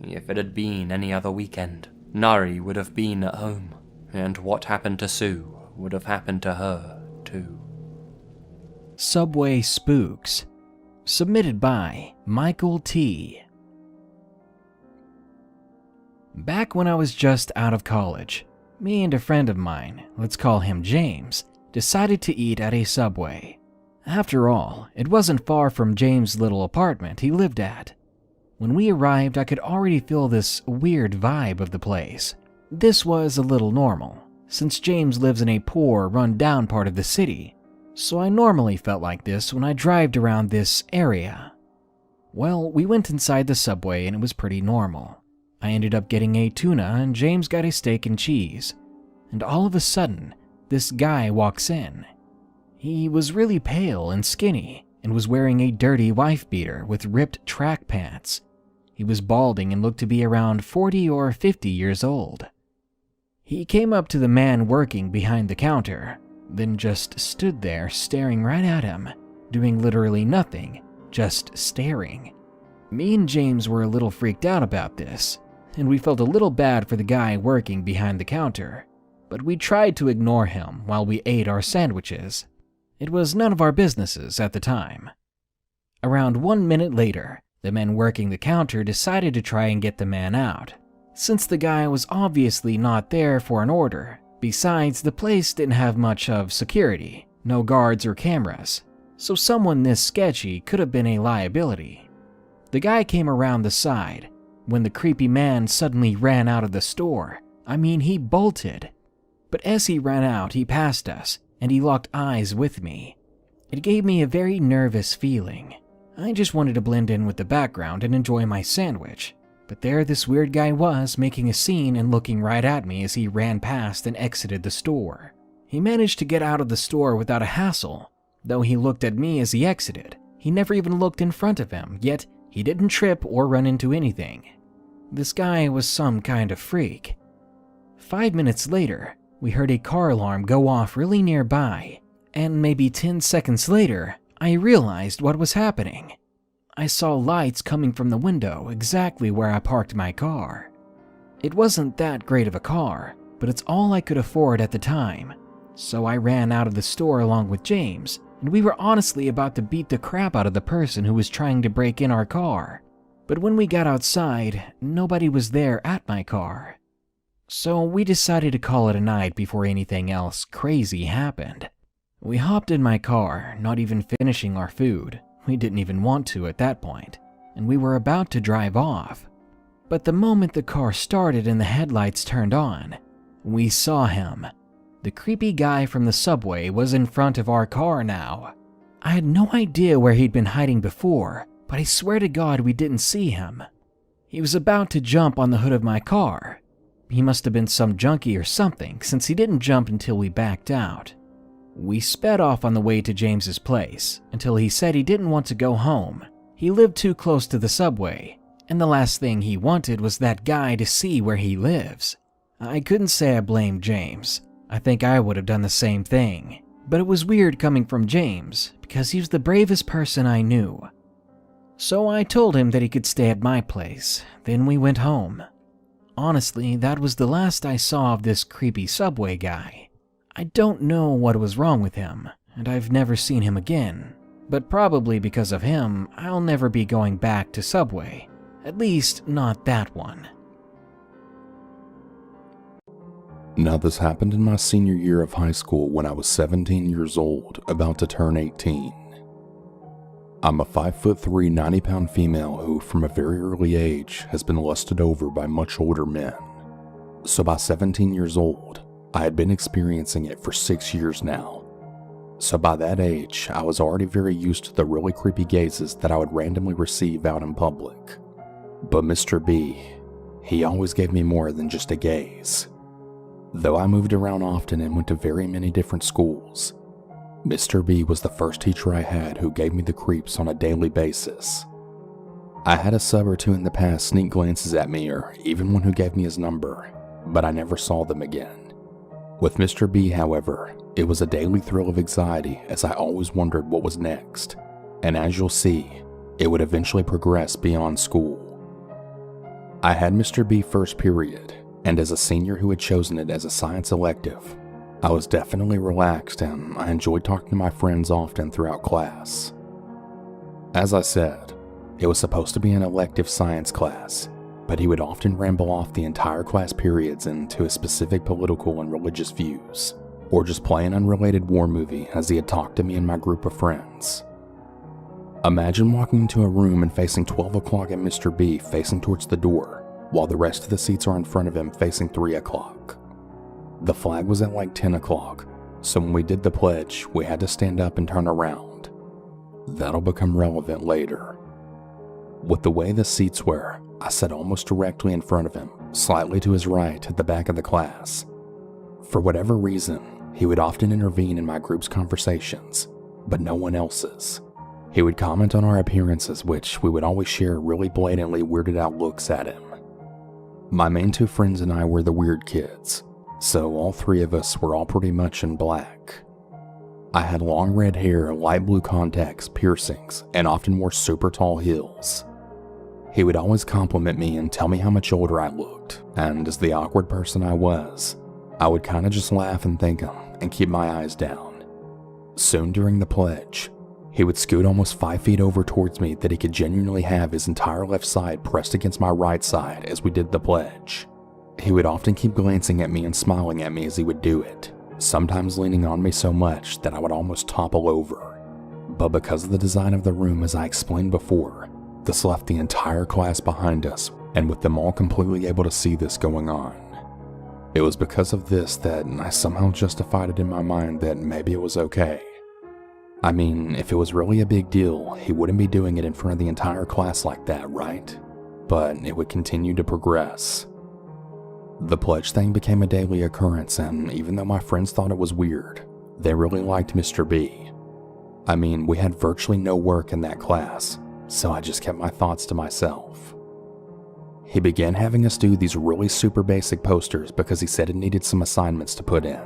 If it had been any other weekend, Nari would have been at home, and what happened to Sue would have happened to her, too. Subway Spooks. Submitted by Michael T. Back when I was just out of college, me and a friend of mine, let's call him James, decided to eat at a Subway. After all, it wasn't far from James' little apartment he lived at. When we arrived, I could already feel this weird vibe of the place. This was a little normal, since James lives in a poor, run-down part of the city, so I normally felt like this when I drived around this area. Well, we went inside the Subway and it was pretty normal. I ended up getting a tuna and James got a steak and cheese. And all of a sudden, this guy walks in. He was really pale and skinny and was wearing a dirty wife beater with ripped track pants. He was balding and looked to be around 40 or 50 years old. He came up to the man working behind the counter, then just stood there staring right at him, doing literally nothing, just staring. Me and James were a little freaked out about this, and we felt a little bad for the guy working behind the counter, but we tried to ignore him while we ate our sandwiches. It was none of our businesses at the time. Around 1 minute later, the men working the counter decided to try and get the man out, since the guy was obviously not there for an order. Besides, the place didn't have much of security, no guards or cameras, so someone this sketchy could have been a liability. The guy came around the side when the creepy man suddenly ran out of the store. I mean, he bolted. But as he ran out, he passed us, and he locked eyes with me. It gave me a very nervous feeling. I just wanted to blend in with the background and enjoy my sandwich. But there this weird guy was, making a scene and looking right at me as he ran past and exited the store. He managed to get out of the store without a hassle. Though he looked at me as he exited, he never even looked in front of him, yet he didn't trip or run into anything. This guy was some kind of freak. 5 minutes later, we heard a car alarm go off really nearby, and maybe 10 seconds later, I realized what was happening. I saw lights coming from the window exactly where I parked my car. It wasn't that great of a car, but it's all I could afford at the time, so I ran out of the store along with James, and we were honestly about to beat the crap out of the person who was trying to break in our car. But when we got outside, nobody was there at my car. So we decided to call it a night before anything else crazy happened. We hopped in my car, not even finishing our food. We didn't even want to at that point, and we were about to drive off. But the moment the car started and the headlights turned on, we saw him. The creepy guy from the Subway was in front of our car now. I had no idea where he'd been hiding before, but I swear to God we didn't see him. He was about to jump on the hood of my car. He must have been some junkie or something, since he didn't jump until we backed out. We sped off on the way to James's place, until he said he didn't want to go home. He lived too close to the Subway, and the last thing he wanted was that guy to see where he lives. I couldn't say I blamed James. I think I would have done the same thing. But it was weird coming from James, because he was the bravest person I knew. So I told him that he could stay at my place, then we went home. Honestly, that was the last I saw of this creepy Subway guy. I don't know what was wrong with him, and I've never seen him again. But probably because of him, I'll never be going back to Subway. At least, not that one. Now this happened in my senior year of high school when I was 17 years old, about to turn 18. I'm a 5'3", 90-pound female who, from a very early age, has been lusted over by much older men. So by 17 years old, I had been experiencing it for 6 years now. So by that age, I was already very used to the really creepy gazes that I would randomly receive out in public. But Mr. B, he always gave me more than just a gaze. Though I moved around often and went to very many different schools, Mr. B was the first teacher I had who gave me the creeps on a daily basis. I had a sub or two in the past sneak glances at me or even one who gave me his number, but I never saw them again. With Mr. B, however, it was a daily thrill of anxiety as I always wondered what was next, and as you'll see, it would eventually progress beyond school. I had Mr. B first period, and as a senior who had chosen it as a science elective, I was definitely relaxed and I enjoyed talking to my friends often throughout class. As I said, it was supposed to be an elective science class, but he would often ramble off the entire class periods into his specific political and religious views, or just play an unrelated war movie as he had talked to me and my group of friends. Imagine walking into a room and facing 12 o'clock and Mr. B facing towards the door, while the rest of the seats are in front of him facing 3 o'clock. The flag was at like 10 o'clock, so when we did the pledge, we had to stand up and turn around. That'll become relevant later. With the way the seats were, I sat almost directly in front of him, slightly to his right at the back of the class. For whatever reason, he would often intervene in my group's conversations, but no one else's. He would comment on our appearances, which we would always share really blatantly weirded out looks at him. My main 2 friends and I were the weird kids, so all 3 of us were all pretty much in black. I had long red hair, light blue contacts, piercings, and often wore super tall heels. He would always compliment me and tell me how much older I looked, and as the awkward person I was, I would kinda just laugh and thank him and keep my eyes down. Soon during the pledge, he would scoot almost 5 feet over towards me that he could genuinely have his entire left side pressed against my right side as we did the pledge. He would often keep glancing at me and smiling at me as he would do it, sometimes leaning on me so much that I would almost topple over. But because of the design of the room, as I explained before, this left the entire class behind us, and with them all completely able to see this going on. It was because of this that I somehow justified it in my mind that maybe it was okay. I mean, if it was really a big deal, he wouldn't be doing it in front of the entire class like that, right? But it would continue to progress. The pledge thing became a daily occurrence, and even though my friends thought it was weird, they really liked Mr. B. I mean, we had virtually no work in that class, so I just kept my thoughts to myself. He began having us do these really super basic posters because he said it needed some assignments to put in,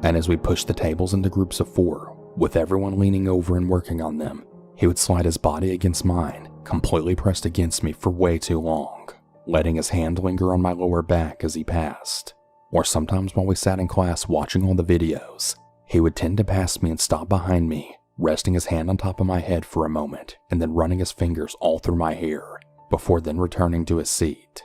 and as we pushed the tables into groups of 4, with everyone leaning over and working on them, he would slide his body against mine, completely pressed against me for way too long, letting his hand linger on my lower back as he passed. Or sometimes while we sat in class watching all the videos, he would tend to pass me and stop behind me, resting his hand on top of my head for a moment and then running his fingers all through my hair, before then returning to his seat.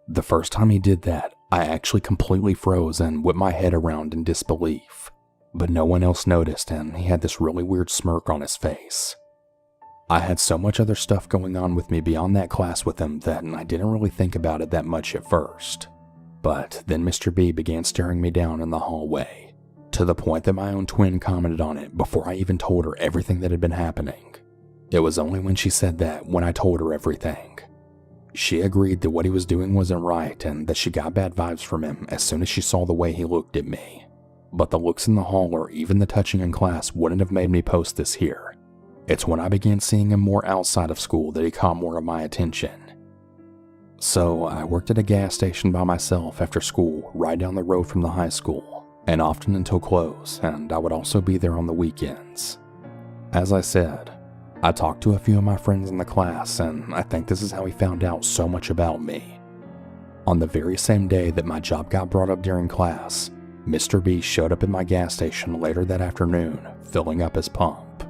The first time he did that, I actually completely froze and whipped my head around in disbelief. But no one else noticed, and he had this really weird smirk on his face. I had so much other stuff going on with me beyond that class with him that I didn't really think about it that much at first. But then Mr. B began staring me down in the hallway, to the point that my own twin commented on it before I even told her everything that had been happening. It was only when she said that when I told her everything. She agreed that what he was doing wasn't right and that she got bad vibes from him as soon as she saw the way he looked at me. But the looks in the hall or even the touching in class wouldn't have made me post this here. It's when I began seeing him more outside of school that he caught more of my attention. So I worked at a gas station by myself after school right down the road from the high school, and often until close, and I would also be there on the weekends. As I said, I talked to a few of my friends in the class, and I think this is how he found out so much about me. On the very same day that my job got brought up during class, Mr. B showed up at my gas station later that afternoon, filling up his pump.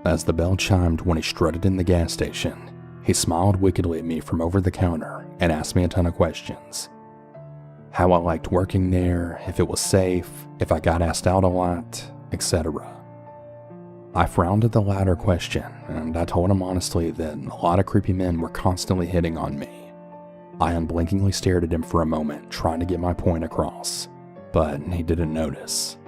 As the bell chimed when he strutted in the gas station, he smiled wickedly at me from over the counter and asked me a ton of questions. How I liked working there, if it was safe, if I got asked out a lot, etc. I frowned at the latter question, and I told him honestly that a lot of creepy men were constantly hitting on me. I unblinkingly stared at him for a moment, trying to get my point across, but he didn't notice.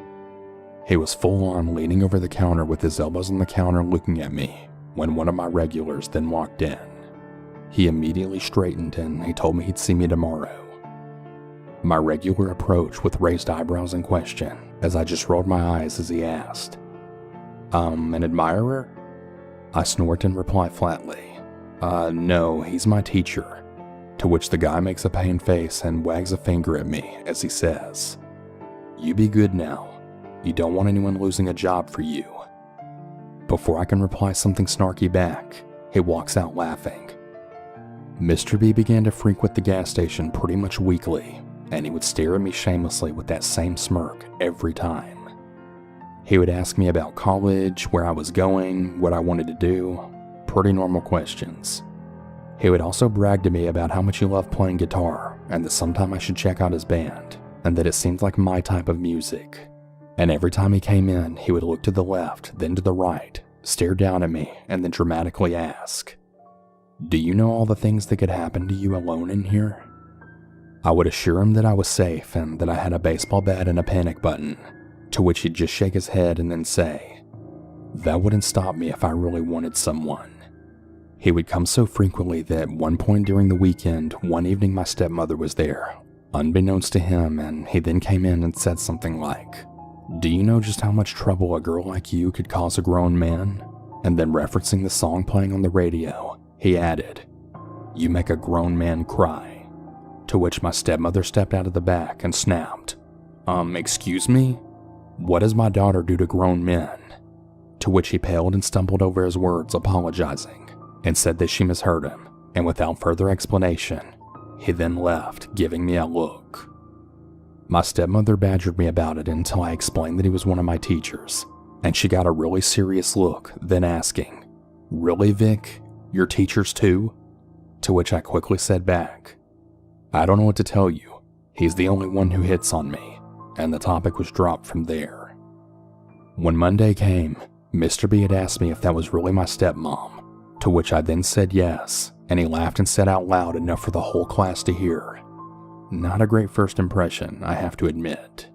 He was full on leaning over the counter with his elbows on the counter looking at me when one of my regulars then walked in. He immediately straightened and he told me he'd see me tomorrow. My regular approached with raised eyebrows in question as I just rolled my eyes as he asked, an admirer? I snort and reply flatly, no, he's my teacher, to which the guy makes a pained face and wags a finger at me as he says, you be good now. You don't want anyone losing a job for you. Before I can reply something snarky back, he walks out laughing. Mr. B began to frequent the gas station pretty much weekly, and he would stare at me shamelessly with that same smirk every time. He would ask me about college, where I was going, what I wanted to do, pretty normal questions. He would also brag to me about how much he loved playing guitar, and that sometime I should check out his band, and that it seemed like my type of music. And every time he came in, he would look to the left, then to the right, stare down at me, and then dramatically ask, "Do you know all the things that could happen to you alone in here?" I would assure him that I was safe and that I had a baseball bat and a panic button, to which he'd just shake his head and then say, "That wouldn't stop me if I really wanted someone." He would come so frequently that at one point during the weekend, one evening my stepmother was there, unbeknownst to him, and he then came in and said something like, "Do you know just how much trouble a girl like you could cause a grown man?" And then referencing the song playing on the radio, he added, "You make a grown man cry." To which my stepmother stepped out of the back and snapped, "Excuse me? What does my daughter do to grown men?" To which he paled and stumbled over his words, apologizing, and said that she misheard him, and without further explanation, he then left, giving me a look. My stepmother badgered me about it until I explained that he was one of my teachers, and she got a really serious look, then asking, "Really, Vic? Your teachers too?" To which I quickly said back, "I don't know what to tell you. He's the only one who hits on me," and the topic was dropped from there. When Monday came, Mr. B had asked me if that was really my stepmom, to which I then said yes, and he laughed and said out loud enough for the whole class to hear. Not a great first impression, I have to admit.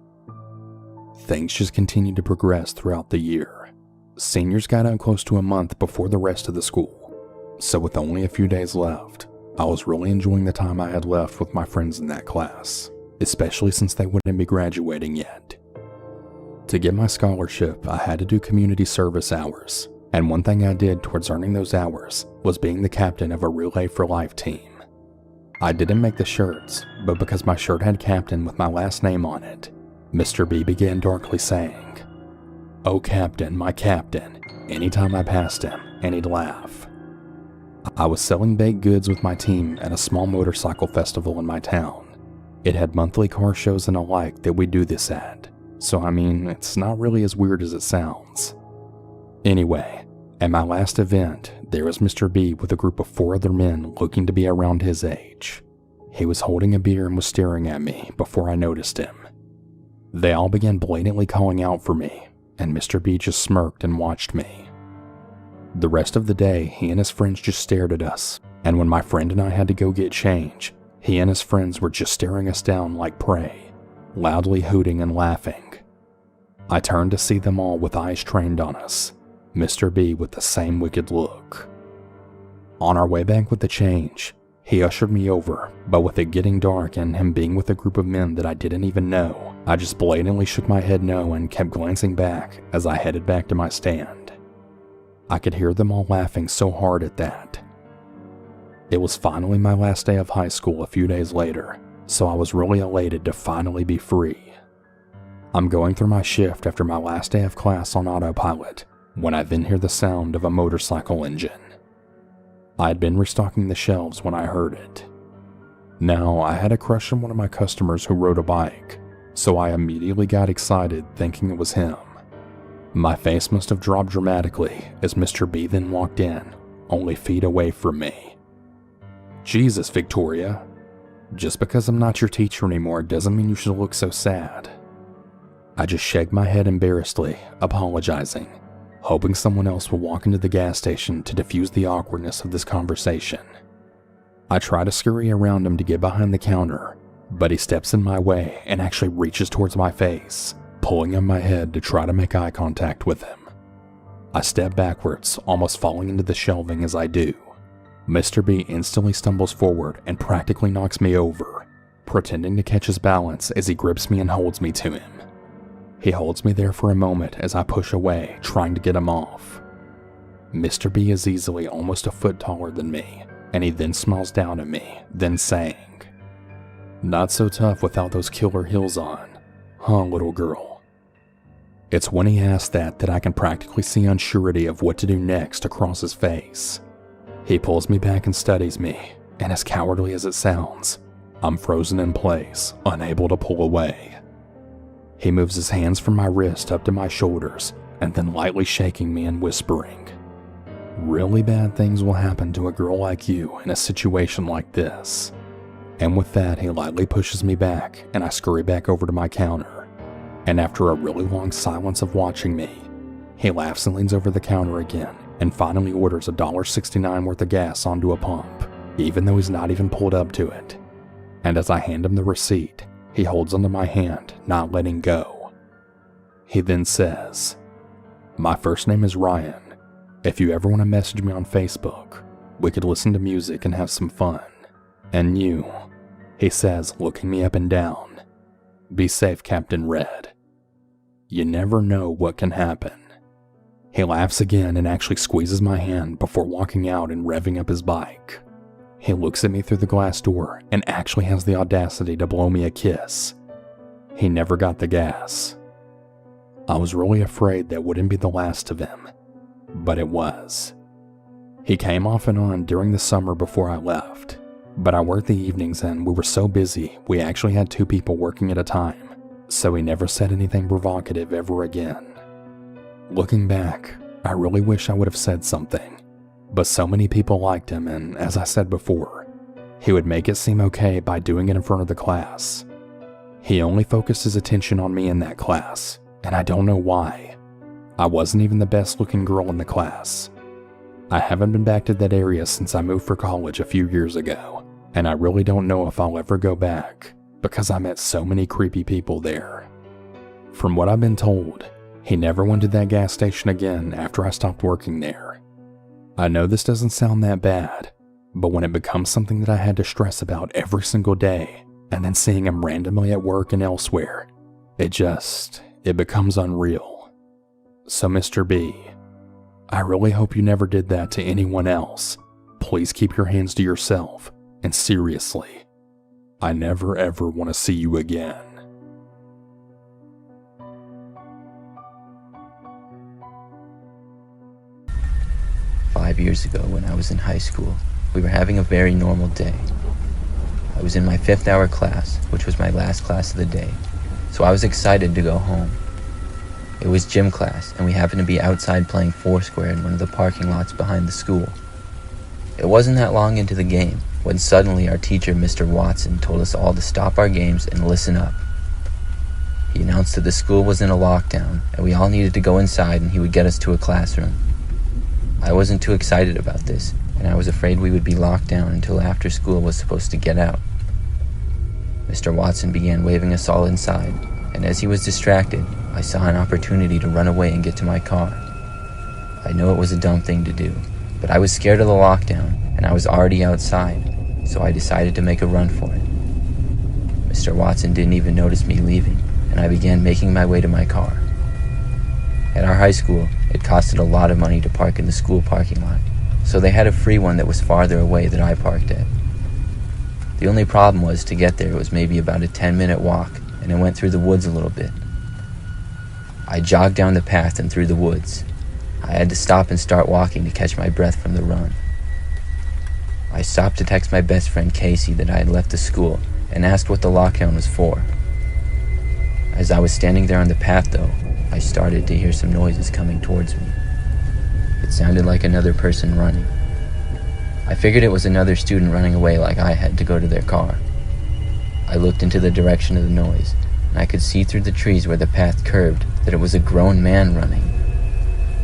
Things just continued to progress throughout the year. Seniors got out close to a month before the rest of the school, so with only a few days left, I was really enjoying the time I had left with my friends in that class, especially since they wouldn't be graduating yet. To get my scholarship, I had to do community service hours, and one thing I did towards earning those hours was being the captain of a Relay for Life team. I didn't make the shirts, but because my shirt had captain with my last name on it, Mr. B began darkly saying, "Oh Captain, my Captain," anytime I passed him, and he'd laugh. I was selling baked goods with my team at a small motorcycle festival in my town. It had monthly car shows and alike that we do this at, so I mean, it's not really as weird as it sounds. Anyway, at my last event, there was Mr. B with a group of 4 other men looking to be around his age. He was holding a beer and was staring at me before I noticed him. They all began blatantly calling out for me, and Mr. B just smirked and watched me. The rest of the day, he and his friends just stared at us, and when my friend and I had to go get change, he and his friends were just staring us down like prey, loudly hooting and laughing. I turned to see them all with eyes trained on us, Mr. B with the same wicked look. On our way back with the change, he ushered me over, but with it getting dark and him being with a group of men that I didn't even know, I just blatantly shook my head no and kept glancing back as I headed back to my stand. I could hear them all laughing so hard at that. It was finally my last day of high school a few days later, so I was really elated to finally be free. I'm going through my shift after my last day of class on autopilot, when I then hear the sound of a motorcycle engine. I had been restocking the shelves when I heard it. Now, I had a crush on one of my customers who rode a bike, so I immediately got excited thinking it was him. My face must have dropped dramatically as Mr. B then walked in, only feet away from me. "Jesus, Victoria. Just because I'm not your teacher anymore doesn't mean you should look so sad." I just shake my head embarrassedly, apologizing, hoping someone else will walk into the gas station to diffuse the awkwardness of this conversation. I try to scurry around him to get behind the counter, but he steps in my way and actually reaches towards my face, pulling on my head to try to make eye contact with him. I step backwards, almost falling into the shelving as I do. Mr. B instantly stumbles forward and practically knocks me over, pretending to catch his balance as he grips me and holds me to him. He holds me there for a moment as I push away, trying to get him off. Mr. B is easily almost a foot taller than me, and he then smiles down at me, then saying, "Not so tough without those killer heels on, huh, little girl?" It's when he asks that I can practically see unsurety of what to do next across his face. He pulls me back and studies me, and as cowardly as it sounds, I'm frozen in place, unable to pull away. He moves his hands from my wrist up to my shoulders and then lightly shaking me and whispering, "Really bad things will happen to a girl like you in a situation like this." And with that, he lightly pushes me back and I scurry back over to my counter. And after a really long silence of watching me, he laughs and leans over the counter again and finally orders $1.69 worth of gas onto a pump, even though he's not even pulled up to it. And as I hand him the receipt, he holds onto my hand, not letting go. He then says, "My first name is Ryan. If you ever want to message me on Facebook, we could listen to music and have some fun. And you," he says, looking me up and down, "be safe, Captain Red. You never know what can happen." He laughs again and actually squeezes my hand before walking out and revving up his bike. He looks at me through the glass door and actually has the audacity to blow me a kiss. He never got the gas. I was really afraid that wouldn't be the last of him, but it was. He came off and on during the summer before I left, but I worked the evenings and we were so busy we actually had 2 people working at a time, so he never said anything provocative ever again. Looking back, I really wish I would have said something, but so many people liked him, and as I said before, he would make it seem okay by doing it in front of the class. He only focused his attention on me in that class, and I don't know why. I wasn't even the best looking girl in the class. I haven't been back to that area since I moved for college a few years ago, and I really don't know if I'll ever go back because I met so many creepy people there. From what I've been told, he never went to that gas station again after I stopped working there. I know this doesn't sound that bad, but when it becomes something that I had to stress about every single day, and then seeing him randomly at work and elsewhere, it becomes unreal. So Mr. B, I really hope you never did that to anyone else. Please keep your hands to yourself, and seriously, I never ever want to see you again. Five years ago, when I was in high school, we were having a very normal day. I was in my 5th hour class, which was my last class of the day, so I was excited to go home. It was gym class, and we happened to be outside playing Foursquare in one of the parking lots behind the school. It wasn't that long into the game when suddenly our teacher, Mr. Watson, told us all to stop our games and listen up. He announced that the school was in a lockdown, and we all needed to go inside and he would get us to a classroom. I wasn't too excited about this, and I was afraid we would be locked down until after school was supposed to get out. Mr. Watson began waving us all inside, and as he was distracted, I saw an opportunity to run away and get to my car. I know it was a dumb thing to do, but I was scared of the lockdown, and I was already outside, so I decided to make a run for it. Mr. Watson didn't even notice me leaving, and I began making my way to my car. At our high school, it costed a lot of money to park in the school parking lot, so they had a free one that was farther away that I parked at. The only problem was to get there it was maybe about a 10-minute walk, and it went through the woods a little bit. I jogged down the path and through the woods. I had to stop and start walking to catch my breath from the run. I stopped to text my best friend Casey that I had left the school and asked what the lockdown was for. As I was standing there on the path though, I started to hear some noises coming towards me. It sounded like another person running. I figured it was another student running away like I had to go to their car. I looked into the direction of the noise, and I could see through the trees where the path curved that it was a grown man running.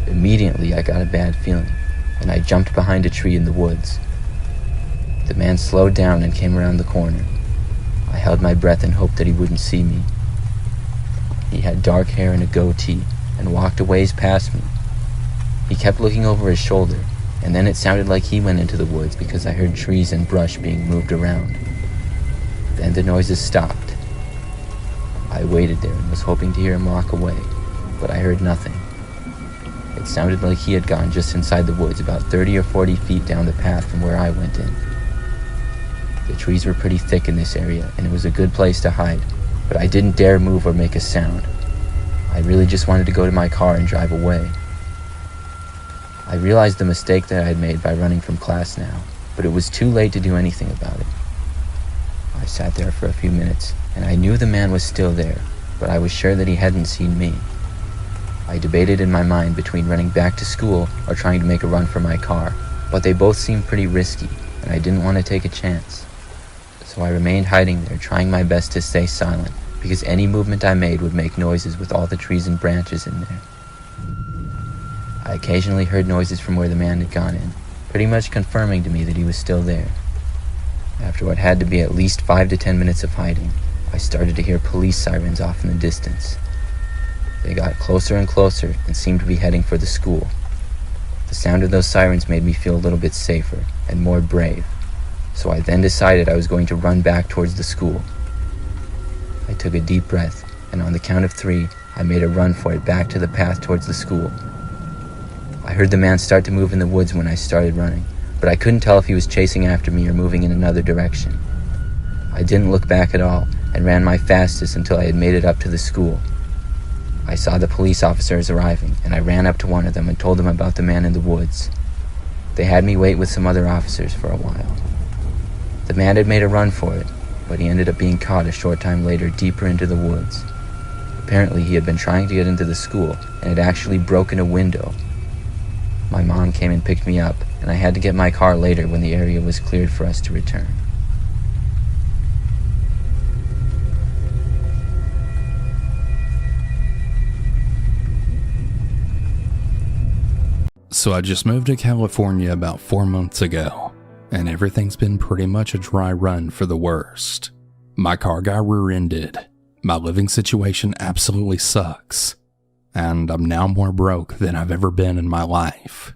Immediately I got a bad feeling, and I jumped behind a tree in the woods. The man slowed down and came around the corner. I held my breath and hoped that he wouldn't see me. He had dark hair and a goatee, and walked a ways past me. He kept looking over his shoulder, and then it sounded like he went into the woods because I heard trees and brush being moved around. Then the noises stopped. I waited there and was hoping to hear him walk away, but I heard nothing. It sounded like he had gone just inside the woods, about 30 or 40 feet down the path from where I went in. The trees were pretty thick in this area, and it was a good place to hide, but I didn't dare move or make a sound. I really just wanted to go to my car and drive away. I realized the mistake that I had made by running from class now, but it was too late to do anything about it. I sat there for a few minutes, and I knew the man was still there, but I was sure that he hadn't seen me. I debated in my mind between running back to school or trying to make a run for my car, but they both seemed pretty risky, and I didn't want to take a chance. So I remained hiding there, trying my best to stay silent, because any movement I made would make noises with all the trees and branches in there. I occasionally heard noises from where the man had gone in, pretty much confirming to me that he was still there. After what had to be at least 5 to 10 minutes of hiding, I started to hear police sirens off in the distance. They got closer and closer and seemed to be heading for the school. The sound of those sirens made me feel a little bit safer and more brave, so I then decided I was going to run back towards the school. I took a deep breath, and on the count of 3, I made a run for it back to the path towards the school. I heard the man start to move in the woods when I started running, but I couldn't tell if he was chasing after me or moving in another direction. I didn't look back at all and ran my fastest until I had made it up to the school. I saw the police officers arriving, and I ran up to one of them and told them about the man in the woods. They had me wait with some other officers for a while. The man had made a run for it, but he ended up being caught a short time later deeper into the woods. Apparently he had been trying to get into the school and had actually broken a window. My mom came and picked me up, and I had to get my car later when the area was cleared for us to return. So I just moved to California about 4 months ago, and everything's been pretty much a dry run for the worst. My car got rear-ended, my living situation absolutely sucks, and I'm now more broke than I've ever been in my life.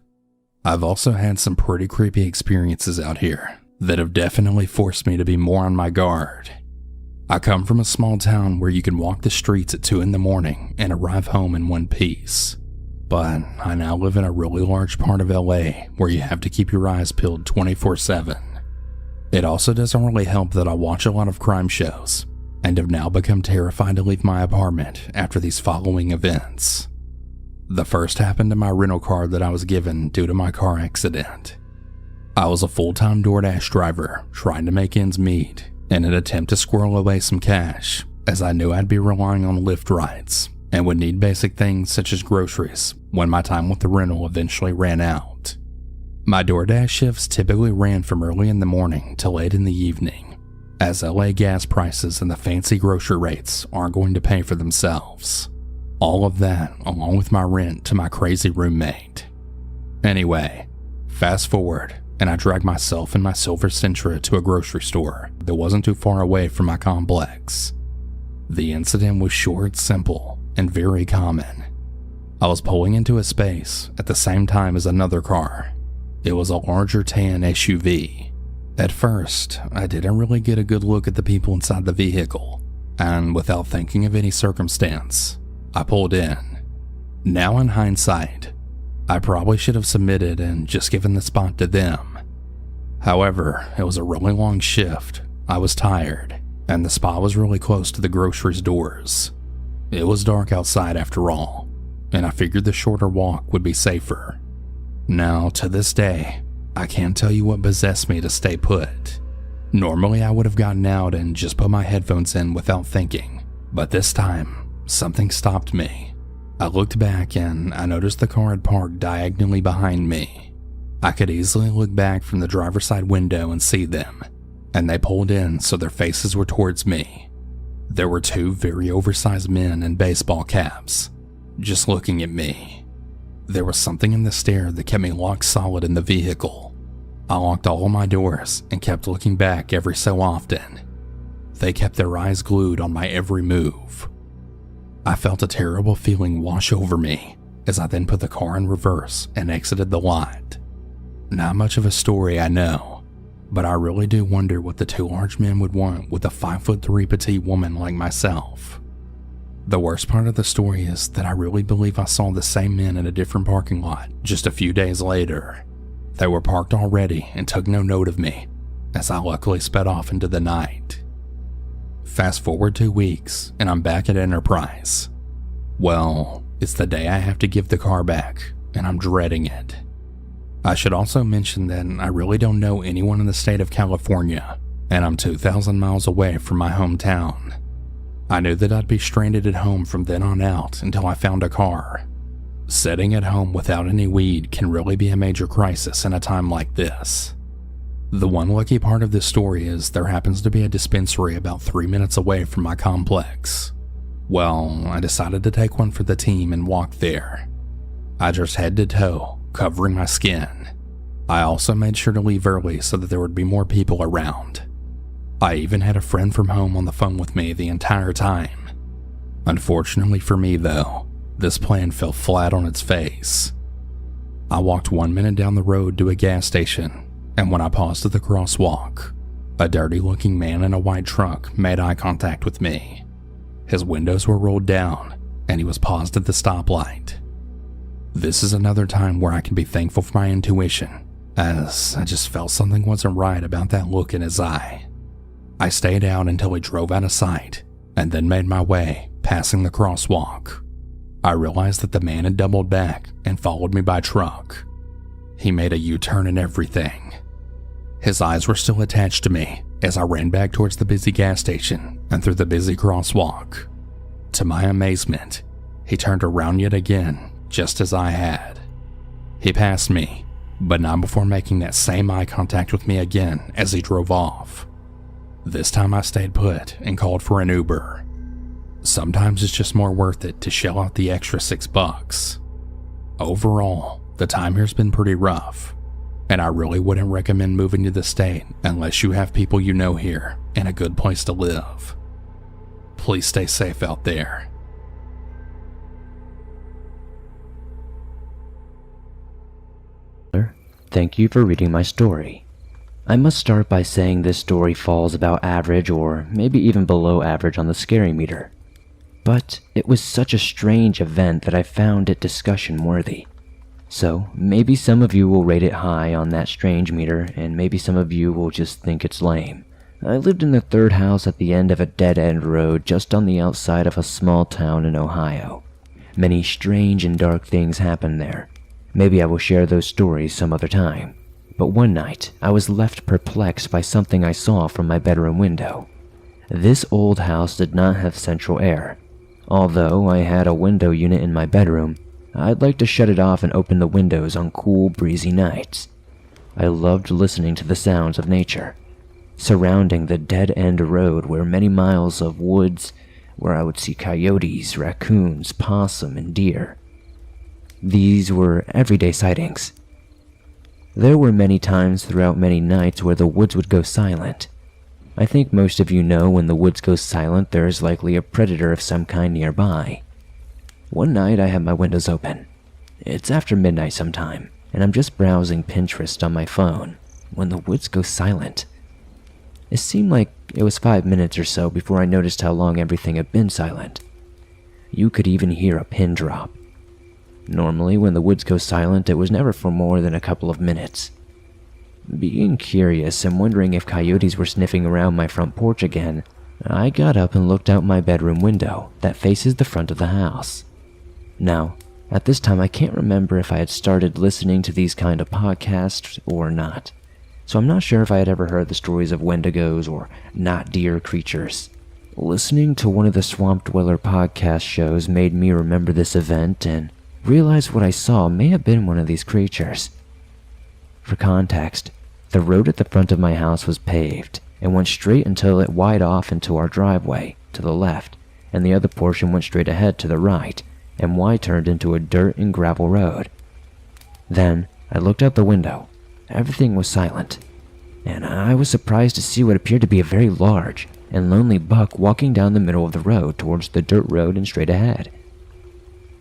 I've also had some pretty creepy experiences out here that have definitely forced me to be more on my guard. I come from a small town where you can walk the streets at 2 in the morning and arrive home in one piece. But I now live in a really large part of LA where you have to keep your eyes peeled 24/7. It also doesn't really help that I watch a lot of crime shows and have now become terrified to leave my apartment after these following events. The first happened to my rental car that I was given due to my car accident. I was a full-time DoorDash driver trying to make ends meet in an attempt to squirrel away some cash, as I knew I'd be relying on Lyft rides and would need basic things such as groceries when my time with the rental eventually ran out. My DoorDash shifts typically ran from early in the morning to late in the evening, as LA gas prices and the fancy grocery rates aren't going to pay for themselves. All of that along with my rent to my crazy roommate. Anyway, fast forward, and I dragged myself and my silver Sentra to a grocery store that wasn't too far away from my complex. The incident was short, simple, and very common. I was pulling into a space at the same time as another car. It was a larger tan SUV. At first, I didn't really get a good look at the people inside the vehicle, and without thinking of any circumstance, I pulled in. Now in hindsight, I probably should have submitted and just given the spot to them. However, it was a really long shift, I was tired, and the spot was really close to the groceries doors. It was dark outside after all, and I figured the shorter walk would be safer. Now, to this day, I can't tell you what possessed me to stay put. Normally I would have gotten out and just put my headphones in without thinking, but this time, something stopped me. I looked back and I noticed the car had parked diagonally behind me. I could easily look back from the driver's side window and see them, and they pulled in so their faces were towards me. There were 2 very oversized men in baseball caps, just looking at me. There was something in the stare that kept me locked solid in the vehicle. I locked all of my doors and kept looking back every so often. They kept their eyes glued on my every move. I felt a terrible feeling wash over me as I then put the car in reverse and exited the lot. Not much of a story, I know, but I really do wonder what the 2 large men would want with a 5'3" petite woman like myself. The worst part of the story is that I really believe I saw the same men in a different parking lot just a few days later. They were parked already and took no note of me, as I luckily sped off into the night. Fast forward 2 weeks, and I'm back at Enterprise. Well, it's the day I have to give the car back, and I'm dreading it. I should also mention that I really don't know anyone in the state of California, and I'm 2,000 miles away from my hometown. I knew that I'd be stranded at home from then on out until I found a car. Sitting at home without any weed can really be a major crisis in a time like this. The one lucky part of this story is there happens to be a dispensary about 3 minutes away from my complex. Well, I decided to take one for the team and walk there. I just head to toe, covering my skin. I also made sure to leave early so that there would be more people around. I even had a friend from home on the phone with me the entire time. Unfortunately for me though, this plan fell flat on its face. I walked 1 minute down the road to a gas station, and when I paused at the crosswalk, a dirty-looking man in a white truck made eye contact with me. His windows were rolled down, and he was paused at the stoplight. This is another time where I can be thankful for my intuition, as I just felt something wasn't right about that look in his eye. I stayed out until he drove out of sight, and then made my way, passing the crosswalk. I realized that the man had doubled back and followed me by truck. He made a U-turn and everything. His eyes were still attached to me as I ran back towards the busy gas station and through the busy crosswalk. To my amazement, he turned around yet again, just as I had. He passed me, but not before making that same eye contact with me again as he drove off. This time I stayed put and called for an Uber. Sometimes it's just more worth it to shell out the extra $6. Overall, the time here's been pretty rough, and I really wouldn't recommend moving to the state unless you have people you know here and a good place to live. Please stay safe out there. Thank you for reading my story. I must start by saying this story falls about average or maybe even below average on the scary meter. But it was such a strange event that I found it discussion worthy. So maybe some of you will rate it high on that strange meter, and maybe some of you will just think it's lame. I lived in the third house at the end of a dead-end road just on the outside of a small town in Ohio. Many strange and dark things happened there. Maybe I will share those stories some other time. But one night, I was left perplexed by something I saw from my bedroom window. This old house did not have central air. Although I had a window unit in my bedroom, I'd like to shut it off and open the windows on cool, breezy nights. I loved listening to the sounds of nature. Surrounding the dead-end road were many miles of woods where I would see coyotes, raccoons, possum, and deer. These were everyday sightings. There were many times throughout many nights where the woods would go silent. I think most of you know when the woods go silent, there is likely a predator of some kind nearby. One night I had my windows open. It's after midnight sometime, and I'm just browsing Pinterest on my phone when the woods go silent. It seemed like it was 5 minutes or so before I noticed how long everything had been silent. You could even hear a pin drop. Normally, when the woods go silent, it was never for more than a couple of minutes. Being curious and wondering if coyotes were sniffing around my front porch again, I got up and looked out my bedroom window that faces the front of the house. Now, at this time I can't remember if I had started listening to these kind of podcasts or not, so I'm not sure if I had ever heard the stories of wendigos or not deer creatures. Listening to one of the Swamp Dweller podcast shows made me remember this event and realize what I saw may have been one of these creatures. For context, the road at the front of my house was paved and went straight until it widened off into our driveway to the left, and the other portion went straight ahead to the right and turned into a dirt and gravel road. Then I looked out the window. Everything was silent, and I was surprised to see what appeared to be a very large and lonely buck walking down the middle of the road towards the dirt road and straight ahead.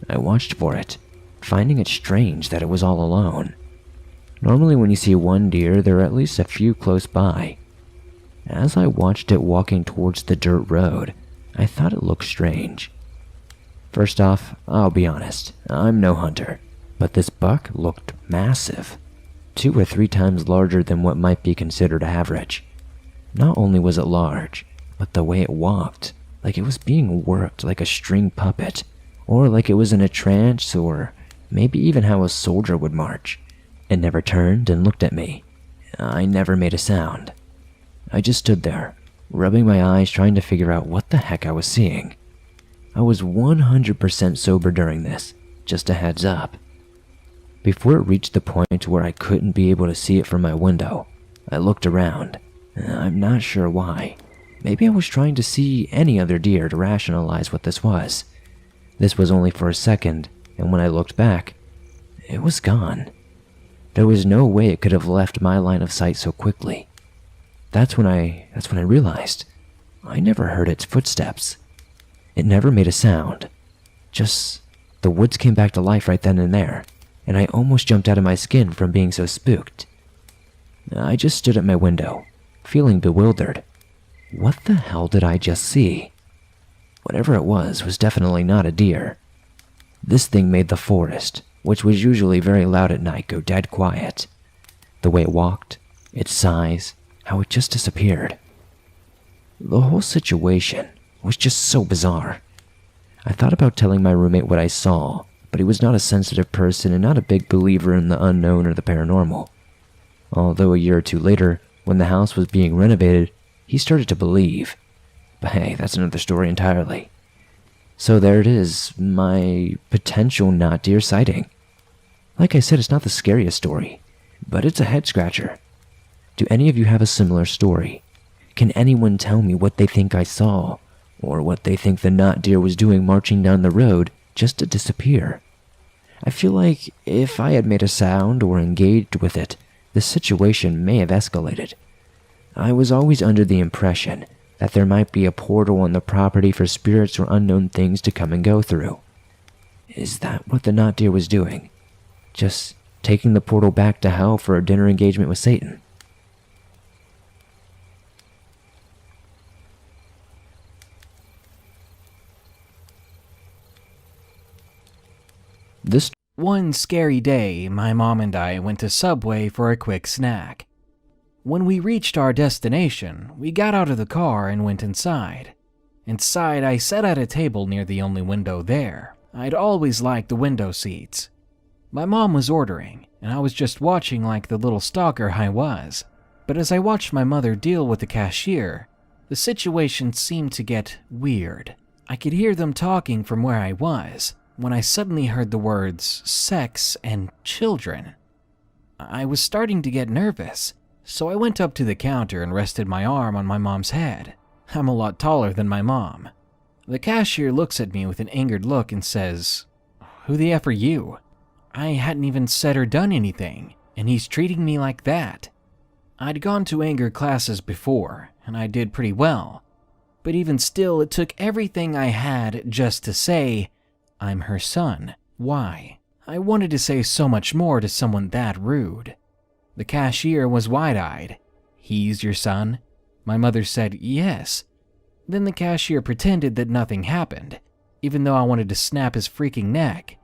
I watched for it, finding it strange that it was all alone. Normally when you see one deer, there are at least a few close by. As I watched it walking towards the dirt road, I thought it looked strange. First off, I'll be honest, I'm no hunter, but this buck looked massive, 2 or 3 times larger than what might be considered average. Not only was it large, but the way it walked, like it was being worked like a string puppet, or like it was in a trance, or maybe even how a soldier would march. It never turned and looked at me. I never made a sound. I just stood there, rubbing my eyes trying to figure out what the heck I was seeing. I was 100% sober during this, just a heads up. Before it reached the point where I couldn't be able to see it from my window, I looked around. I'm not sure why. Maybe I was trying to see any other deer to rationalize what this was. This was only for a second, and when I looked back, it was gone. There was no way it could have left my line of sight so quickly. That's when I realized I never heard its footsteps. It never made a sound. Just the woods came back to life right then and there, and I almost jumped out of my skin from being so spooked. I just stood at my window, feeling bewildered. What the hell did I just see? Whatever it was definitely not a deer. This thing made the forest, which was usually very loud at night, go dead quiet. The way it walked, its size, how it just disappeared. The whole situation was just so bizarre. I thought about telling my roommate what I saw, but he was not a sensitive person and not a big believer in the unknown or the paranormal. Although a year or two later, when the house was being renovated, he started to believe. But hey, that's another story entirely. So there it is, my potential not deer sighting. Like I said, it's not the scariest story, but it's a head scratcher. Do any of you have a similar story? Can anyone tell me what they think I saw, or what they think the not deer was doing marching down the road just to disappear? I feel like if I had made a sound or engaged with it, the situation may have escalated. I was always under the impression that there might be a portal on the property for spirits or unknown things to come and go through. Is that what the not deer was doing? Just taking the portal back to hell for a dinner engagement with Satan? One scary day, my mom and I went to Subway for a quick snack. When we reached our destination, we got out of the car and went inside. Inside, I sat at a table near the only window there. I'd always liked the window seats. My mom was ordering, and I was just watching like the little stalker I was. But as I watched my mother deal with the cashier, the situation seemed to get weird. I could hear them talking from where I was, when I suddenly heard the words sex and children. I was starting to get nervous, so I went up to the counter and rested my arm on my mom's head. I'm a lot taller than my mom. The cashier looks at me with an angered look and says, "Who the F are you?" I hadn't even said or done anything, and he's treating me like that. I'd gone to anger classes before, and I did pretty well. But even still, it took everything I had just to say, "I'm her son." Why? I wanted to say so much more to someone that rude. The cashier was wide-eyed. "He's your son?" My mother said yes. Then the cashier pretended that nothing happened, even though I wanted to snap his freaking neck.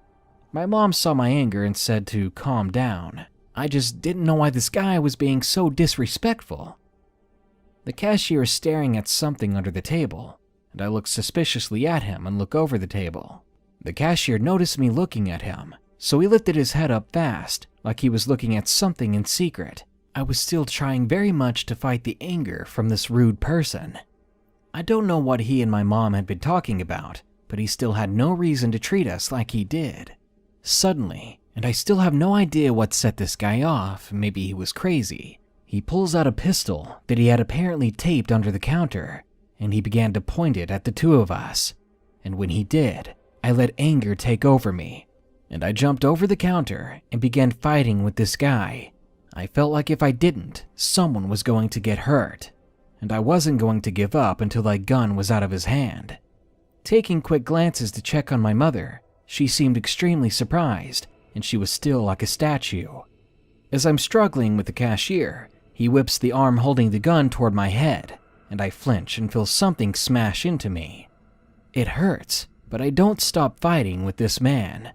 My mom saw my anger and said to calm down. I just didn't know why this guy was being so disrespectful. The cashier is staring at something under the table, and I look suspiciously at him and look over the table. The cashier noticed me looking at him, so he lifted his head up fast, like he was looking at something in secret. I was still trying very much to fight the anger from this rude person. I don't know what he and my mom had been talking about, but he still had no reason to treat us like he did. Suddenly, and I still have no idea what set this guy off, maybe he was crazy, he pulls out a pistol that he had apparently taped under the counter, and he began to point it at the two of us. And when he did, I let anger take over me, and I jumped over the counter and began fighting with this guy. I felt like if I didn't, someone was going to get hurt, and I wasn't going to give up until that gun was out of his hand. Taking quick glances to check on my mother, she seemed extremely surprised, and she was still like a statue. As I'm struggling with the cashier, he whips the arm holding the gun toward my head, and I flinch and feel something smash into me. It hurts, but I don't stop fighting with this man.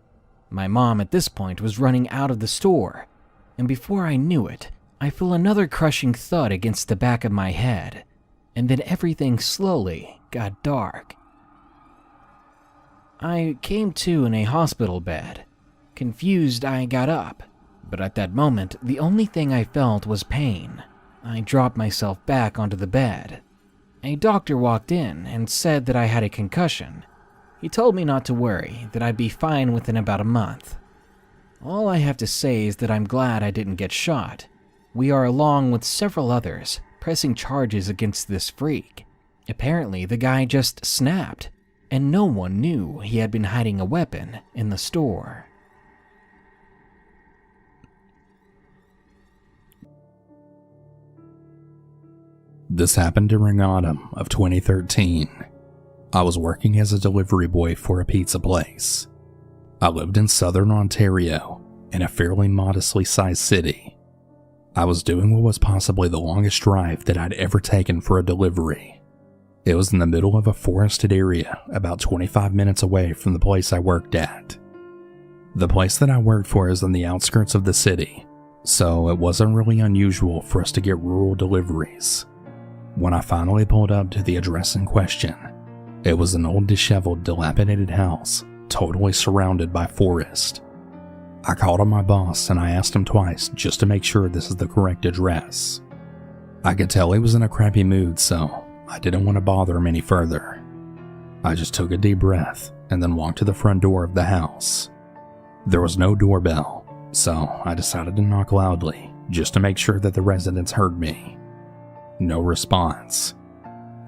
My mom at this point was running out of the store, and before I knew it, I feel another crushing thud against the back of my head, and then everything slowly got dark. I came to in a hospital bed. Confused, I got up. but at that moment, the only thing I felt was pain. I dropped myself back onto the bed. A doctor walked in and said that I had a concussion. He told me not to worry, that I'd be fine within about a month. All I have to say is that I'm glad I didn't get shot. We are, along with several others, pressing charges against this freak. Apparently, the guy just snapped, and no one knew he had been hiding a weapon in the store. This happened during autumn of 2013. I was working as a delivery boy for a pizza place. I lived in southern Ontario, in a fairly modestly sized city. I was doing what was possibly the longest drive that I'd ever taken for a delivery. It was in the middle of a forested area, about 25 minutes away from the place I worked at. The place that I worked for is on the outskirts of the city, so it wasn't really unusual for us to get rural deliveries. When I finally pulled up to the address in question, it was an old, disheveled, dilapidated house, totally surrounded by forest. I called on my boss and I asked him twice just to make sure this is the correct address. I could tell he was in a crappy mood, so I didn't want to bother him any further. I just took a deep breath and then walked to the front door of the house. There was no doorbell, so I decided to knock loudly just to make sure that the residents heard me. No response.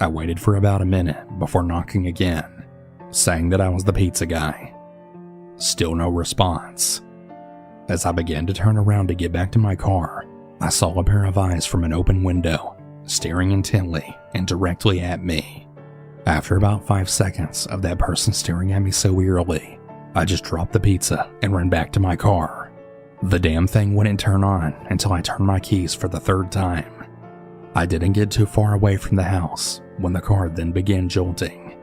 I waited for about a minute before knocking again, saying that I was the pizza guy. Still no response. As I began to turn around to get back to my car, I saw a pair of eyes from an open window, staring intently and directly at me. After about 5 seconds of that person staring at me so eerily, I just dropped the pizza and ran back to my car. The damn thing wouldn't turn on until I turned my keys for the third time. I didn't get too far away from the house when the car then began jolting.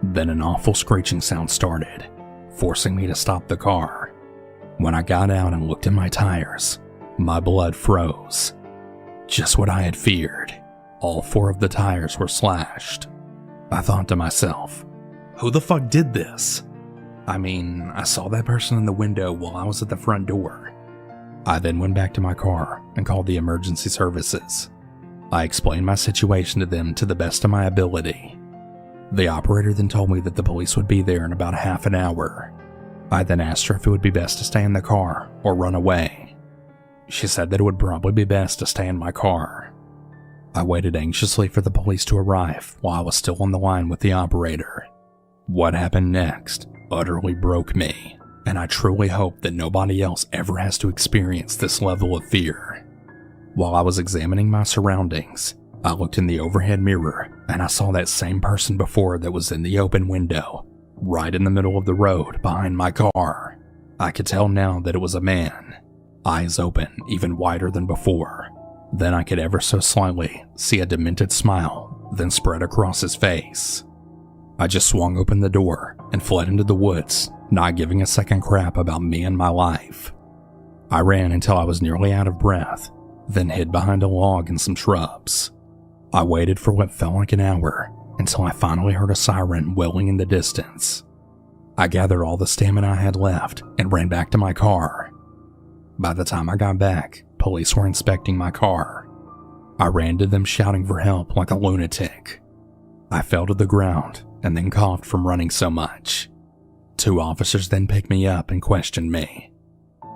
Then an awful screeching sound started, forcing me to stop the car. When I got out and looked at my tires, my blood froze. Just what I had feared. All 4 of the tires were slashed. I thought to myself, who the fuck did this? I mean, I saw that person in the window while I was at the front door. I then went back to my car and called the emergency services. I explained my situation to them to the best of my ability. The operator then told me that the police would be there in about half an hour. I then asked her if it would be best to stay in the car or run away. She said that it would probably be best to stay in my car. I waited anxiously for the police to arrive while I was still on the line with the operator. What happened next utterly broke me, and I truly hope that nobody else ever has to experience this level of fear. While I was examining my surroundings, I looked in the overhead mirror and I saw that same person before that was in the open window, right in the middle of the road behind my car. I could tell now that it was a man, eyes open even wider than before. Then I could ever so slightly see a demented smile then spread across his face. I just swung open the door and fled into the woods, not giving a second crap about me and my life. I ran until I was nearly out of breath, then hid behind a log and some shrubs. I waited for what felt like an hour until I finally heard a siren wailing in the distance. I gathered all the stamina I had left and ran back to my car. By the time I got back, police were inspecting my car. I ran to them shouting for help like a lunatic. I fell to the ground and then coughed from running so much. 2 officers then picked me up and questioned me.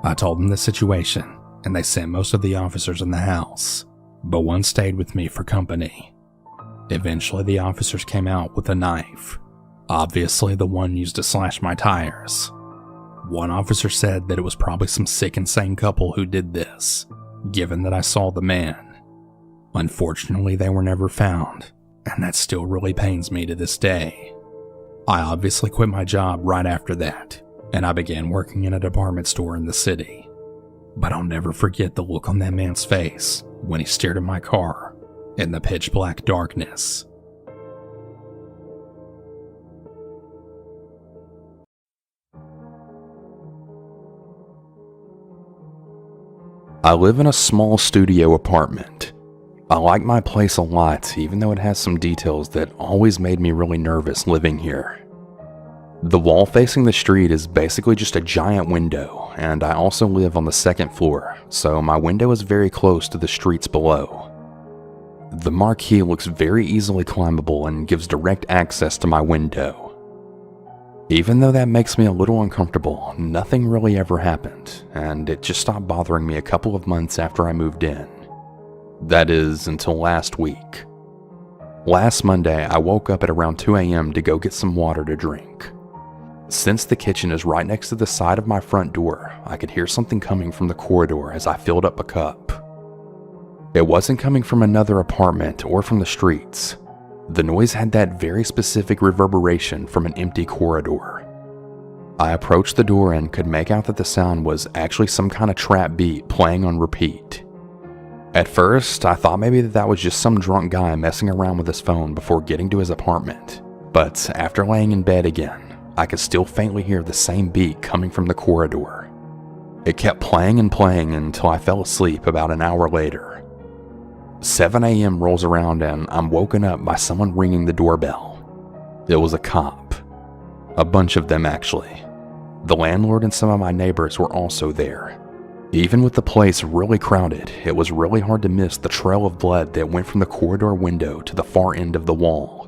I told them the situation, and they sent most of the officers in the house, but one stayed with me for company. Eventually, the officers came out with a knife, obviously the one used to slash my tires. One officer said that it was probably some sick, insane couple who did this, given that I saw the man. Unfortunately, they were never found, and that still really pains me to this day. I obviously quit my job right after that, and I began working in a department store in the city. But I'll never forget the look on that man's face when he stared at my car in the pitch black darkness. I live in a small studio apartment. I like my place a lot, even though it has some details that always made me really nervous living here. The wall facing the street is basically just a giant window, and I also live on the second floor, so my window is very close to the streets below. The marquee looks very easily climbable and gives direct access to my window. Even though that makes me a little uncomfortable, nothing really ever happened, and it just stopped bothering me a couple of months after I moved in. That is, until last week. Last Monday, I woke up at around 2 a.m. to go get some water to drink. Since the kitchen is right next to the side of my front door, I could hear something coming from the corridor as I filled up a cup. It wasn't coming from another apartment or from the streets. The noise had that very specific reverberation from an empty corridor. I approached the door and could make out that the sound was actually some kind of trap beat playing on repeat. At first, I thought maybe that was just some drunk guy messing around with his phone before getting to his apartment, but after laying in bed again, I could still faintly hear the same beat coming from the corridor. It kept playing and playing until I fell asleep about an hour later. 7 a.m. rolls around and I'm woken up by someone ringing the doorbell. It was a cop. A bunch of them, actually. The landlord and some of my neighbors were also there. Even with the place really crowded, it was really hard to miss the trail of blood that went from the corridor window to the far end of the wall.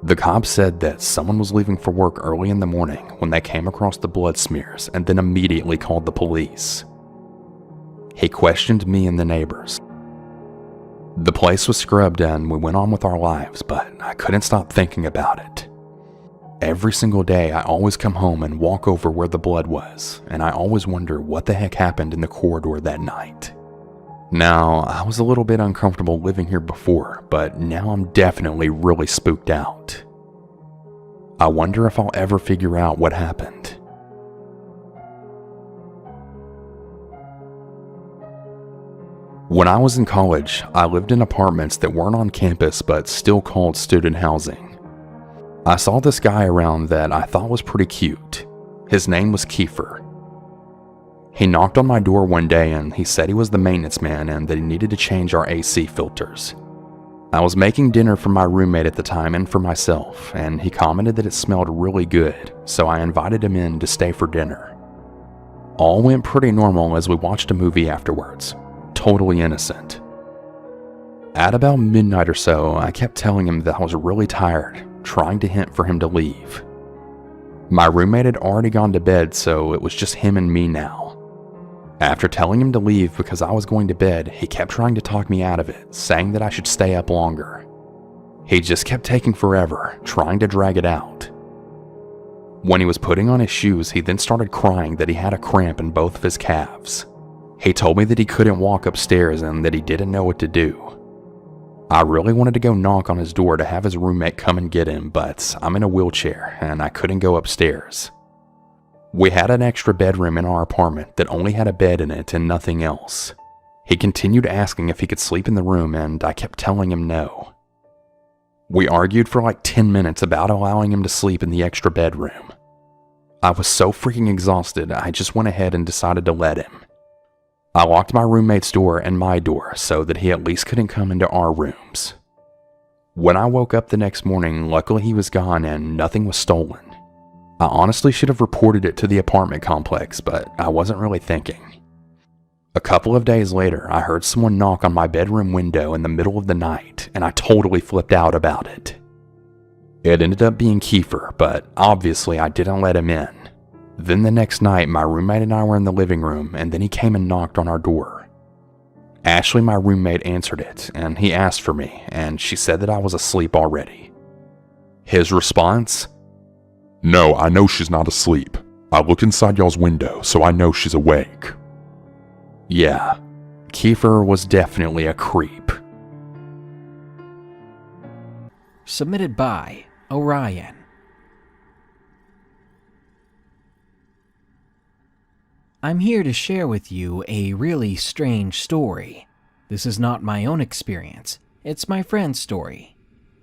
The cop said that someone was leaving for work early in the morning when they came across the blood smears and then immediately called the police. He questioned me and the neighbors. The place was scrubbed and we went on with our lives, but I couldn't stop thinking about it. Every single day I always come home and walk over where the blood was, and I always wonder what the heck happened in the corridor that night. Now, I was a little bit uncomfortable living here before, but now I'm definitely really spooked out. I wonder if I'll ever figure out what happened. When I was in college, I lived in apartments that weren't on campus but still called student housing. I saw this guy around that I thought was pretty cute. His name was Kiefer. He knocked on my door one day and he said he was the maintenance man and that he needed to change our AC filters. I was making dinner for my roommate at the time and for myself, and he commented that it smelled really good, so I invited him in to stay for dinner. All went pretty normal as we watched a movie afterwards, totally innocent. At about midnight or so, I kept telling him that I was really tired, trying to hint for him to leave. My roommate had already gone to bed, so it was just him and me now. After telling him to leave because I was going to bed, he kept trying to talk me out of it, saying that I should stay up longer. He just kept taking forever, trying to drag it out. When he was putting on his shoes, he then started crying that he had a cramp in both of his calves. He told me that he couldn't walk upstairs and that he didn't know what to do. I really wanted to go knock on his door to have his roommate come and get him, but I'm in a wheelchair and I couldn't go upstairs. We had an extra bedroom in our apartment that only had a bed in it and nothing else. He continued asking if he could sleep in the room and I kept telling him no. We argued for like 10 minutes about allowing him to sleep in the extra bedroom. I was so freaking exhausted, I just went ahead and decided to let him. I locked my roommate's door and my door so that he at least couldn't come into our rooms. When I woke up the next morning, luckily he was gone and nothing was stolen. I honestly should have reported it to the apartment complex, but I wasn't really thinking. A couple of days later, I heard someone knock on my bedroom window in the middle of the night, and I totally flipped out about it. It ended up being Kiefer, but obviously I didn't let him in. Then the next night, my roommate and I were in the living room, and then he came and knocked on our door. Ashley, my roommate, answered it, and he asked for me, and she said that I was asleep already. His response? No, I know she's not asleep. I looked inside y'all's window, so I know she's awake. Yeah, Kiefer was definitely a creep. Submitted by Orion. I'm here to share with you a really strange story. This is not my own experience, it's my friend's story.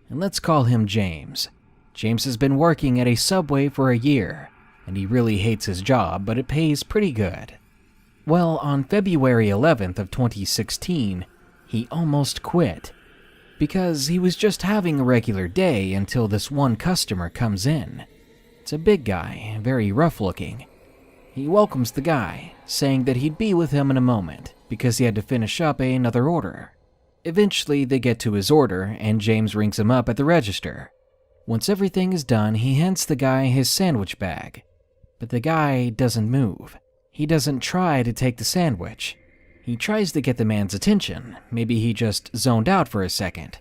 And let's call him James. James has been working at a Subway for a year, and he really hates his job, but it pays pretty good. Well, on February 11th of 2016, he almost quit, because he was just having a regular day until this one customer comes in. It's a big guy, very rough looking. He welcomes the guy, saying that he'd be with him in a moment because he had to finish up another order. Eventually, they get to his order, and James rings him up at the register. Once everything is done, he hands the guy his sandwich bag. But the guy doesn't move. He doesn't try to take the sandwich. He tries to get the man's attention. Maybe he just zoned out for a second.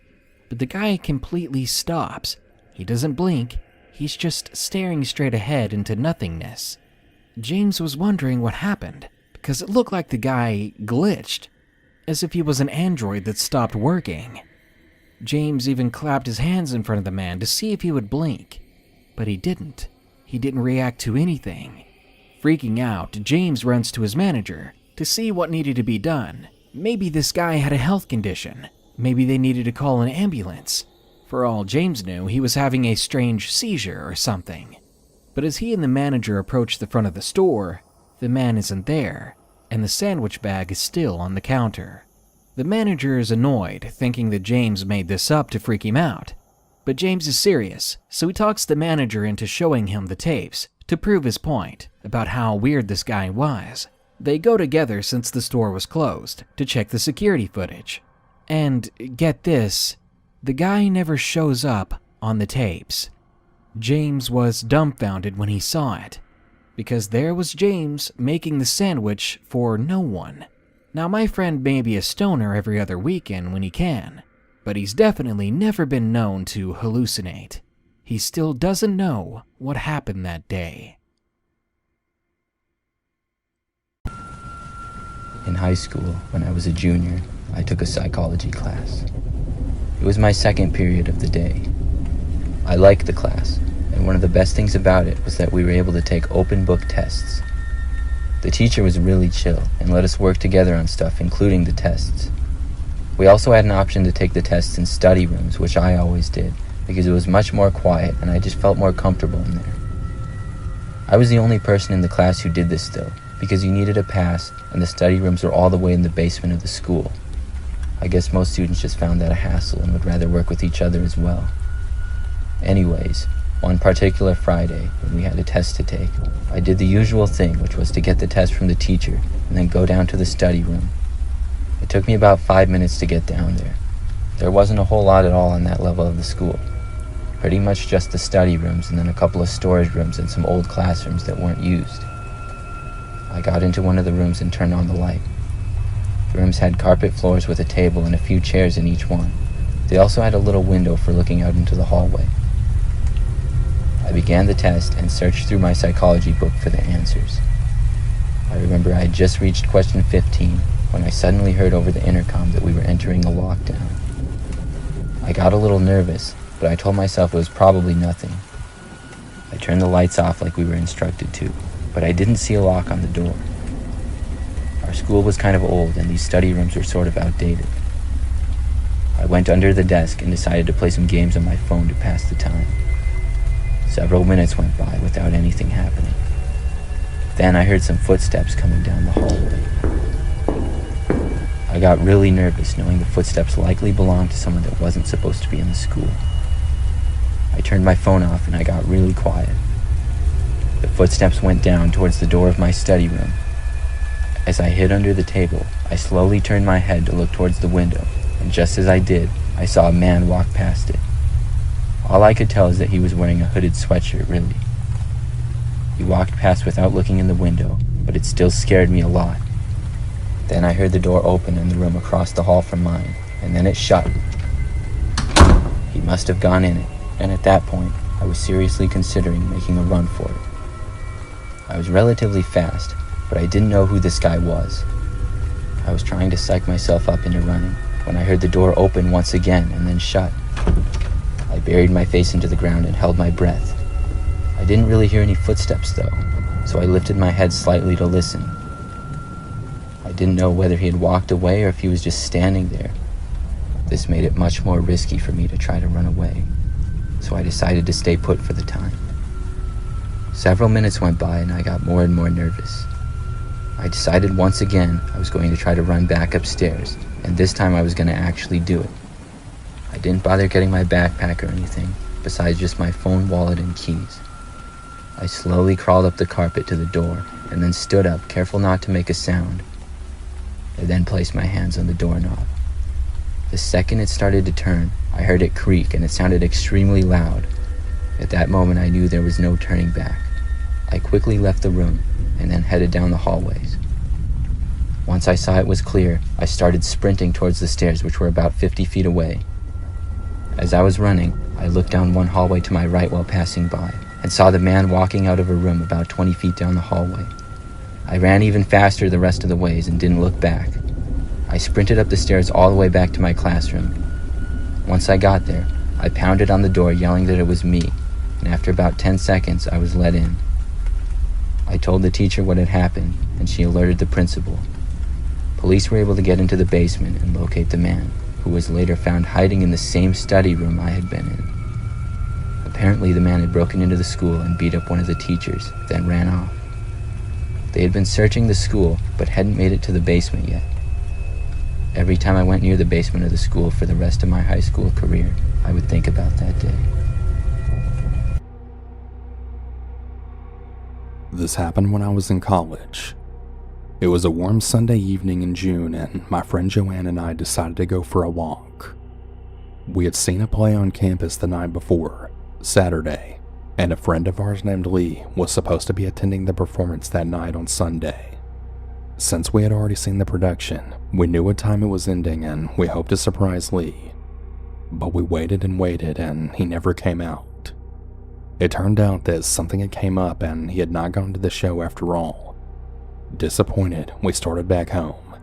But the guy completely stops. He doesn't blink. He's just staring straight ahead into nothingness. James was wondering what happened, because it looked like the guy glitched, as if he was an android that stopped working. James even clapped his hands in front of the man to see if he would blink, but he didn't. He didn't react to anything. Freaking out, James runs to his manager to see what needed to be done. Maybe this guy had a health condition. Maybe they needed to call an ambulance. For all James knew, he was having a strange seizure or something. But as he and the manager approach the front of the store, the man isn't there, and the sandwich bag is still on the counter. The manager is annoyed, thinking that James made this up to freak him out. But James is serious, so he talks the manager into showing him the tapes to prove his point about how weird this guy was. They go together since the store was closed to check the security footage. And get this, the guy never shows up on the tapes. James was dumbfounded when he saw it, because there was James making the sandwich for no one. Now, my friend may be a stoner every other weekend when he can, but he's definitely never been known to hallucinate. He still doesn't know what happened that day. In high school, when I was a junior, I took a psychology class. It was my second period of the day. I liked the class, and one of the best things about it was that we were able to take open book tests. The teacher was really chill and let us work together on stuff, including the tests. We also had an option to take the tests in study rooms, which I always did, because it was much more quiet and I just felt more comfortable in there. I was the only person in the class who did this though, because you needed a pass and the study rooms were all the way in the basement of the school. I guess most students just found that a hassle and would rather work with each other as well. Anyways, one particular Friday, when we had a test to take, I did the usual thing, which was to get the test from the teacher and then go down to the study room. It took me about 5 minutes to get down there. There wasn't a whole lot at all on that level of the school. Pretty much just the study rooms and then a couple of storage rooms and some old classrooms that weren't used. I got into one of the rooms and turned on the light. The rooms had carpet floors with a table and a few chairs in each one. They also had a little window for looking out into the hallway. I began the test and searched through my psychology book for the answers. I remember I had just reached question 15 when I suddenly heard over the intercom that we were entering a lockdown. I got a little nervous, but I told myself it was probably nothing. I turned the lights off like we were instructed to, but I didn't see a lock on the door. Our school was kind of old and these study rooms were sort of outdated. I went under the desk and decided to play some games on my phone to pass the time. Several minutes went by without anything happening. Then I heard some footsteps coming down the hallway. I got really nervous knowing the footsteps likely belonged to someone that wasn't supposed to be in the school. I turned my phone off and I got really quiet. The footsteps went down towards the door of my study room. As I hid under the table, I slowly turned my head to look towards the window, and just as I did, I saw a man walk past it. All I could tell is that he was wearing a hooded sweatshirt, really. He walked past without looking in the window, but it still scared me a lot. Then I heard the door open in the room across the hall from mine, and then it shut. He must have gone in it, and at that point, I was seriously considering making a run for it. I was relatively fast, but I didn't know who this guy was. I was trying to psych myself up into running when I heard the door open once again and then shut. I buried my face into the ground and held my breath. I didn't really hear any footsteps though, so I lifted my head slightly to listen. I didn't know whether he had walked away or if he was just standing there. This made it much more risky for me to try to run away, so I decided to stay put for the time. Several minutes went by and I got more and more nervous. I decided once again I was going to try to run back upstairs, and this time I was going to actually do it. I didn't bother getting my backpack or anything, besides just my phone, wallet, and keys. I slowly crawled up the carpet to the door and then stood up, careful not to make a sound. I then placed my hands on the doorknob. The second it started to turn, I heard it creak and it sounded extremely loud. At that moment, I knew there was no turning back. I quickly left the room and then headed down the hallways. Once I saw it was clear, I started sprinting towards the stairs, which were about 50 feet away. As I was running, I looked down one hallway to my right while passing by and saw the man walking out of a room about 20 feet down the hallway. I ran even faster the rest of the ways and didn't look back. I sprinted up the stairs all the way back to my classroom. Once I got there, I pounded on the door yelling that it was me, and after about 10 seconds, I was let in. I told the teacher what had happened, and she alerted the principal. Police were able to get into the basement and locate the man, who was later found hiding in the same study room I had been in. Apparently, the man had broken into the school and beat up one of the teachers, then ran off. They had been searching the school, but hadn't made it to the basement yet. Every time I went near the basement of the school for the rest of my high school career, I would think about that day. This happened when I was in college. It was a warm Sunday evening in June, and my friend Joanne and I decided to go for a walk. We had seen a play on campus the night before, Saturday, and a friend of ours named Lee was supposed to be attending the performance that night on Sunday. Since we had already seen the production, we knew what time it was ending and we hoped to surprise Lee. But we waited and he never came out. It turned out that something had came up and he had not gone to the show after all. Disappointed, we started back home.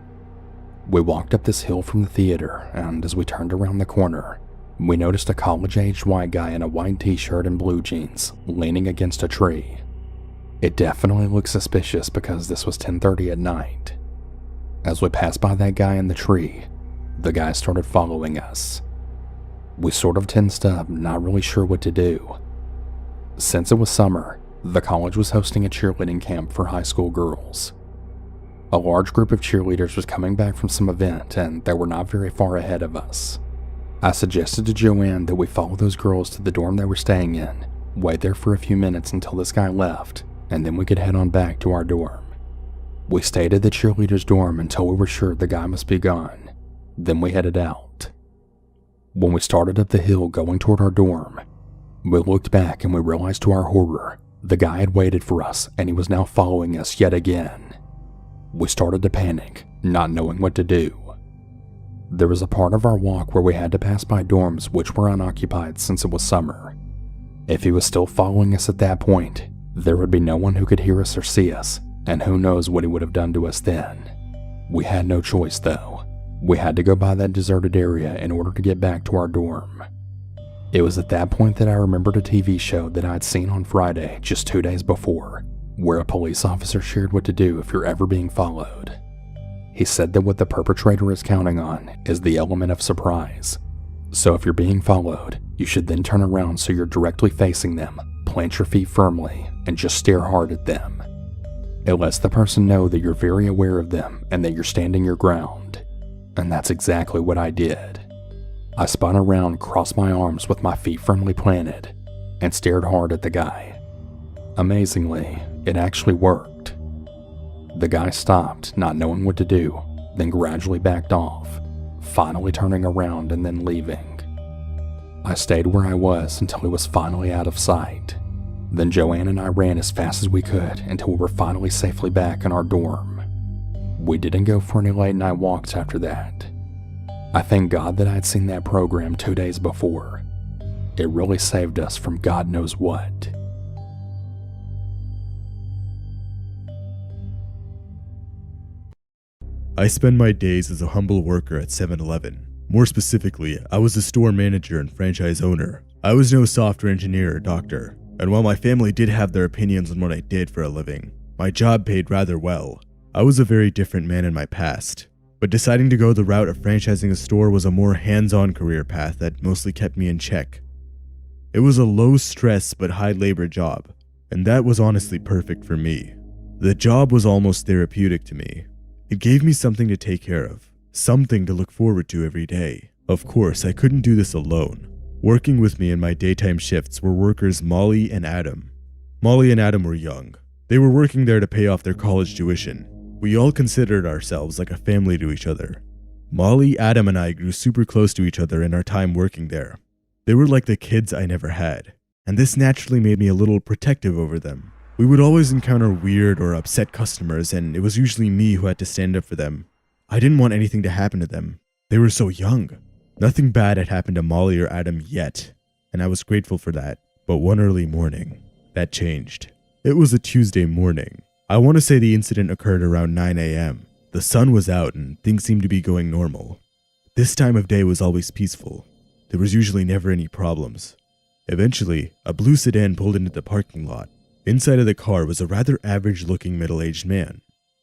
We walked up this hill from the theater, and as we turned around the corner, we noticed a college-aged white guy in a white t-shirt and blue jeans leaning against a tree. It definitely looked suspicious because this was 10:30 at night. As we passed by that guy in the tree, the guy started following us. We sort of tensed up, not really sure what to do. Since it was summer, the college was hosting a cheerleading camp for high school girls. A large group of cheerleaders was coming back from some event and they were not very far ahead of us. I suggested to Joanne that we follow those girls to the dorm they were staying in, wait there for a few minutes until this guy left, and then we could head on back to our dorm. We stayed at the cheerleaders' dorm until we were sure the guy must be gone. Then we headed out. When we started up the hill going toward our dorm, we looked back and we realized to our horror, the guy had waited for us and he was now following us yet again. We started to panic, not knowing what to do. There was a part of our walk where we had to pass by dorms which were unoccupied since it was summer. If he was still following us at that point, there would be no one who could hear us or see us, and who knows what he would have done to us then. We had no choice though. We had to go by that deserted area in order to get back to our dorm. It was at that point that I remembered a TV show that I'd seen on Friday just 2 days before, where a police officer shared what to do if you're ever being followed. He said that what the perpetrator is counting on is the element of surprise. So if you're being followed, you should then turn around so you're directly facing them, plant your feet firmly, and just stare hard at them. It lets the person know that you're very aware of them and that you're standing your ground. And that's exactly what I did. I spun around, crossed my arms with my feet firmly planted, and stared hard at the guy. Amazingly, it actually worked. The guy stopped, not knowing what to do, then gradually backed off, finally turning around and then leaving. I stayed where I was until he was finally out of sight. Then Joanne and I ran as fast as we could until we were finally safely back in our dorm. We didn't go for any late night walks after that. I thank God that I had seen that program 2 days before. It really saved us from God knows what. I spend my days as a humble worker at 7-Eleven. More specifically, I was a store manager and franchise owner. I was no software engineer or doctor, and while my family did have their opinions on what I did for a living, my job paid rather well. I was a very different man in my past, but deciding to go the route of franchising a store was a more hands-on career path that mostly kept me in check. It was a low-stress but high-labor job, and that was honestly perfect for me. The job was almost therapeutic to me. It gave me something to take care of, something to look forward to every day. Of course, I couldn't do this alone. Working with me in my daytime shifts were workers Molly and Adam. Molly and Adam were young. They were working there to pay off their college tuition. We all considered ourselves like a family to each other. Molly, Adam, and I grew super close to each other in our time working there. They were like the kids I never had, and this naturally made me a little protective over them. We would always encounter weird or upset customers, and it was usually me who had to stand up for them. I didn't want anything to happen to them. They were so young. Nothing bad had happened to Molly or Adam yet, and I was grateful for that. But one early morning, that changed. It was a Tuesday morning. I want to say the incident occurred around 9 a.m. The sun was out and things seemed to be going normal. This time of day was always peaceful. There was usually never any problems. Eventually, a blue sedan pulled into the parking lot. Inside of the car was a rather average-looking middle-aged man.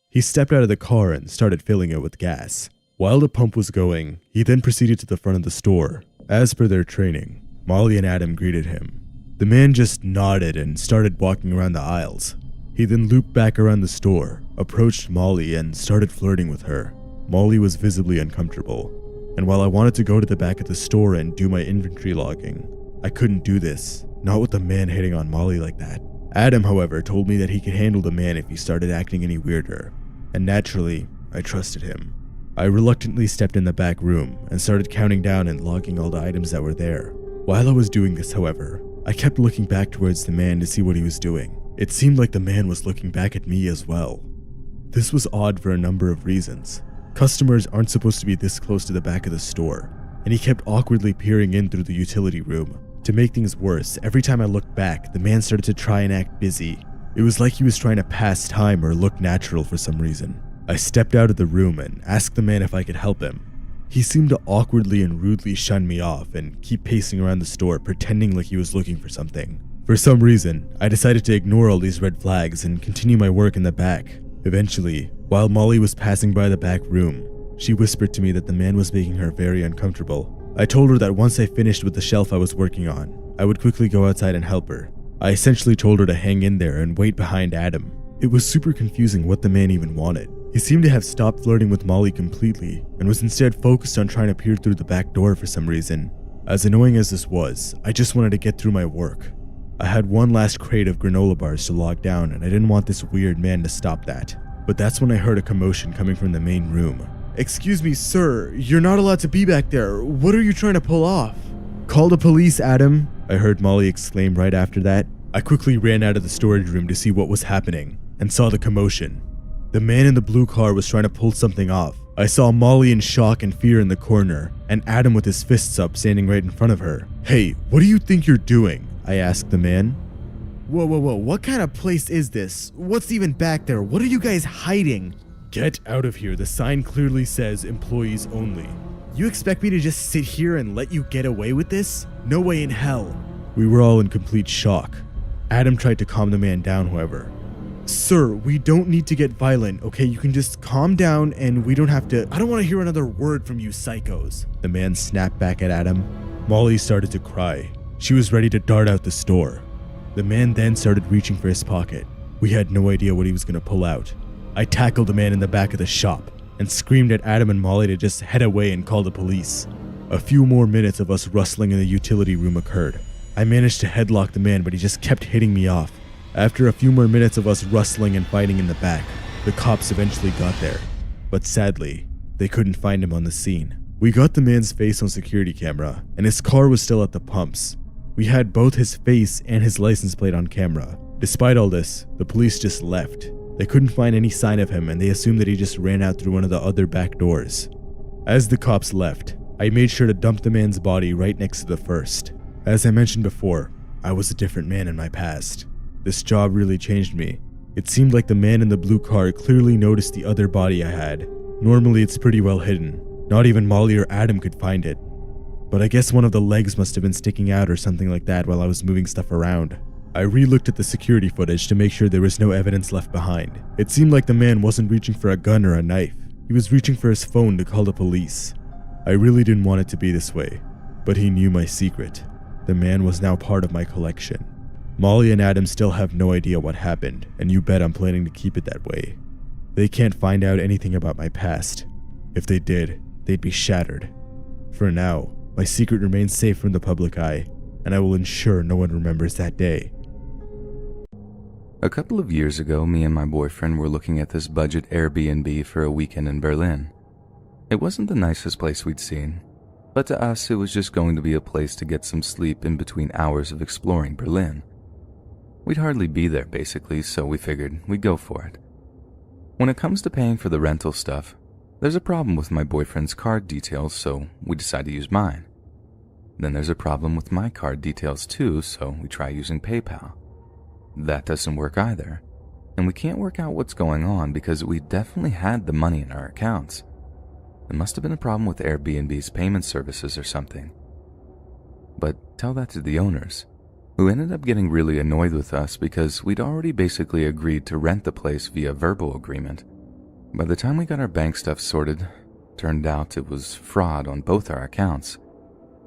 He stepped out of the car and started filling it with gas. While the pump was going, he then proceeded to the front of the store. As per their training, Molly and Adam greeted him. The man just nodded and started walking around the aisles. He then looped back around the store, approached Molly, and started flirting with her. Molly was visibly uncomfortable, and while I wanted to go to the back of the store and do my inventory logging, I couldn't do this, not with the man hitting on Molly like that. Adam, however, told me that he could handle the man if he started acting any weirder, and naturally, I trusted him. I reluctantly stepped in the back room and started counting down and logging all the items that were there. While I was doing this, however, I kept looking back towards the man to see what he was doing. It seemed like the man was looking back at me as well. This was odd for a number of reasons. Customers aren't supposed to be this close to the back of the store, and he kept awkwardly peering in through the utility room. To make things worse, every time I looked back, the man started to try and act busy. It was like he was trying to pass time or look natural for some reason. I stepped out of the room and asked the man if I could help him. He seemed to awkwardly and rudely shun me off and keep pacing around the store pretending like he was looking for something. For some reason, I decided to ignore all these red flags and continue my work in the back. Eventually, while Molly was passing by the back room, she whispered to me that the man was making her very uncomfortable. I told her that once I finished with the shelf I was working on, I would quickly go outside and help her. I essentially told her to hang in there and wait behind Adam. It was super confusing what the man even wanted. He seemed to have stopped flirting with Molly completely and was instead focused on trying to peer through the back door for some reason. As annoying as this was, I just wanted to get through my work. I had one last crate of granola bars to log down and I didn't want this weird man to stop that. But that's when I heard a commotion coming from the main room. "Excuse me, sir, you're not allowed to be back there. What are you trying to pull off?" "Call the police, Adam," I heard Molly exclaim right after that. I quickly ran out of the storage room to see what was happening and saw the commotion. The man in the blue car was trying to pull something off. I saw Molly in shock and fear in the corner, and Adam with his fists up standing right in front of her. "Hey, what do you think you're doing?" I asked the man. Whoa, what kind of place is this? What's even back there? What are you guys hiding?" "Get out of here, the sign clearly says employees only." "You expect me to just sit here and let you get away with this? No way in hell." We were all in complete shock. Adam tried to calm the man down, however. "Sir, we don't need to get violent, okay? You can just calm down and we don't have to— I don't want to hear another word from you psychos." The man snapped back at Adam. Molly started to cry. She was ready to dart out the store. The man then started reaching for his pocket. We had no idea what he was going to pull out. I tackled the man in the back of the shop and screamed at Adam and Molly to just head away and call the police. A few more minutes of us rustling in the utility room occurred. I managed to headlock the man, but he just kept hitting me off. After a few more minutes of us rustling and fighting in the back, the cops eventually got there. But sadly, they couldn't find him on the scene. We got the man's face on security camera, and his car was still at the pumps. We had both his face and his license plate on camera. Despite all this, the police just left. They couldn't find any sign of him, and they assumed that he just ran out through one of the other back doors. As the cops left, I made sure to dump the man's body right next to the first. As I mentioned before, I was a different man in my past. This job really changed me. It seemed like the man in the blue car clearly noticed the other body I had. Normally it's pretty well hidden. Not even Molly or Adam could find it. But I guess one of the legs must have been sticking out or something like that while I was moving stuff around. I re-looked at the security footage to make sure there was no evidence left behind. It seemed like the man wasn't reaching for a gun or a knife. He was reaching for his phone to call the police. I really didn't want it to be this way, but he knew my secret. The man was now part of my collection. Molly and Adam still have no idea what happened, and you bet I'm planning to keep it that way. They can't find out anything about my past. If they did, they'd be shattered. For now, my secret remains safe from the public eye, and I will ensure no one remembers that day. A couple of years ago, me and my boyfriend were looking at this budget Airbnb for a weekend in Berlin. It wasn't the nicest place we'd seen, but to us it was just going to be a place to get some sleep in between hours of exploring Berlin. We'd hardly be there basically, so we figured we'd go for it. When it comes to paying for the rental stuff, there's a problem with my boyfriend's card details, so we decide to use mine. Then there's a problem with my card details too, so we try using PayPal. That doesn't work either, and we can't work out what's going on because we definitely had the money in our accounts. It must have been a problem with Airbnb's payment services or something. But tell that to the owners, who ended up getting really annoyed with us because we'd already basically agreed to rent the place via verbal agreement. By the time we got our bank stuff sorted, turned out it was fraud on both our accounts.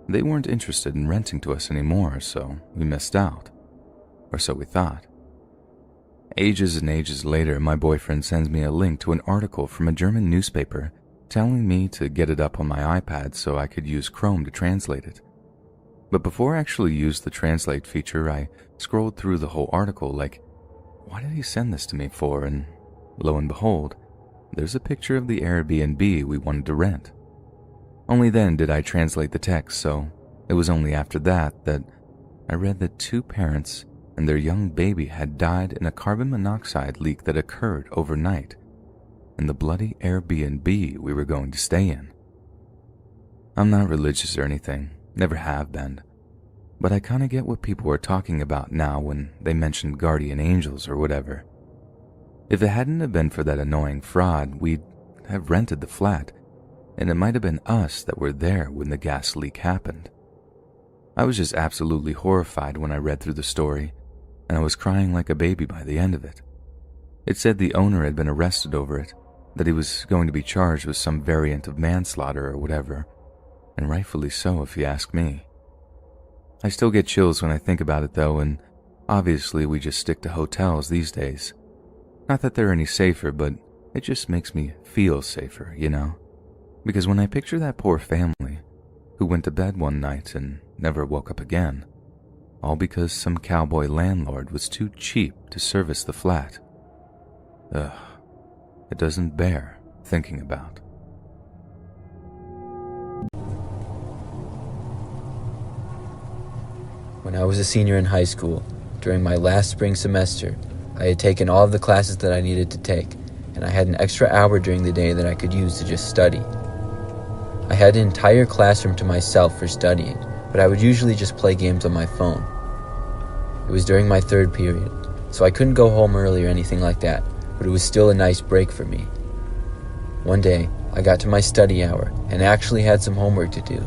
They weren't interested in renting to us anymore, so we missed out. Or so we thought. Ages and ages later, my boyfriend sends me a link to an article from a German newspaper telling me to get it up on my iPad so I could use Chrome to translate it. But before I actually used the translate feature, I scrolled through the whole article like, why did he send this to me for? And lo and behold, there's a picture of the Airbnb we wanted to rent. Only then did I translate the text, so it was only after that I read that 2 parents and their young baby had died in a carbon monoxide leak that occurred overnight in the bloody Airbnb we were going to stay in. I'm not religious or anything, never have been, but I kinda get what people are talking about now when they mention guardian angels or whatever. If it hadn't have been for that annoying fraud, we'd have rented the flat, and it might have been us that were there when the gas leak happened. I was just absolutely horrified when I read through the story, and I was crying like a baby by the end of it. It said the owner had been arrested over it, that he was going to be charged with some variant of manslaughter or whatever, and rightfully so if you ask me. I still get chills when I think about it though, and obviously we just stick to hotels these days. Not that they're any safer, but it just makes me feel safer, you know? Because when I picture that poor family who went to bed one night and never woke up again, all because some cowboy landlord was too cheap to service the flat, it doesn't bear thinking about. When I was a senior in high school, during my last spring semester, I had taken all of the classes that I needed to take, and I had an extra hour during the day that I could use to just study. I had an entire classroom to myself for studying, but I would usually just play games on my phone. It was during my 3rd period, so I couldn't go home early or anything like that, but it was still a nice break for me. One day, I got to my study hour and actually had some homework to do.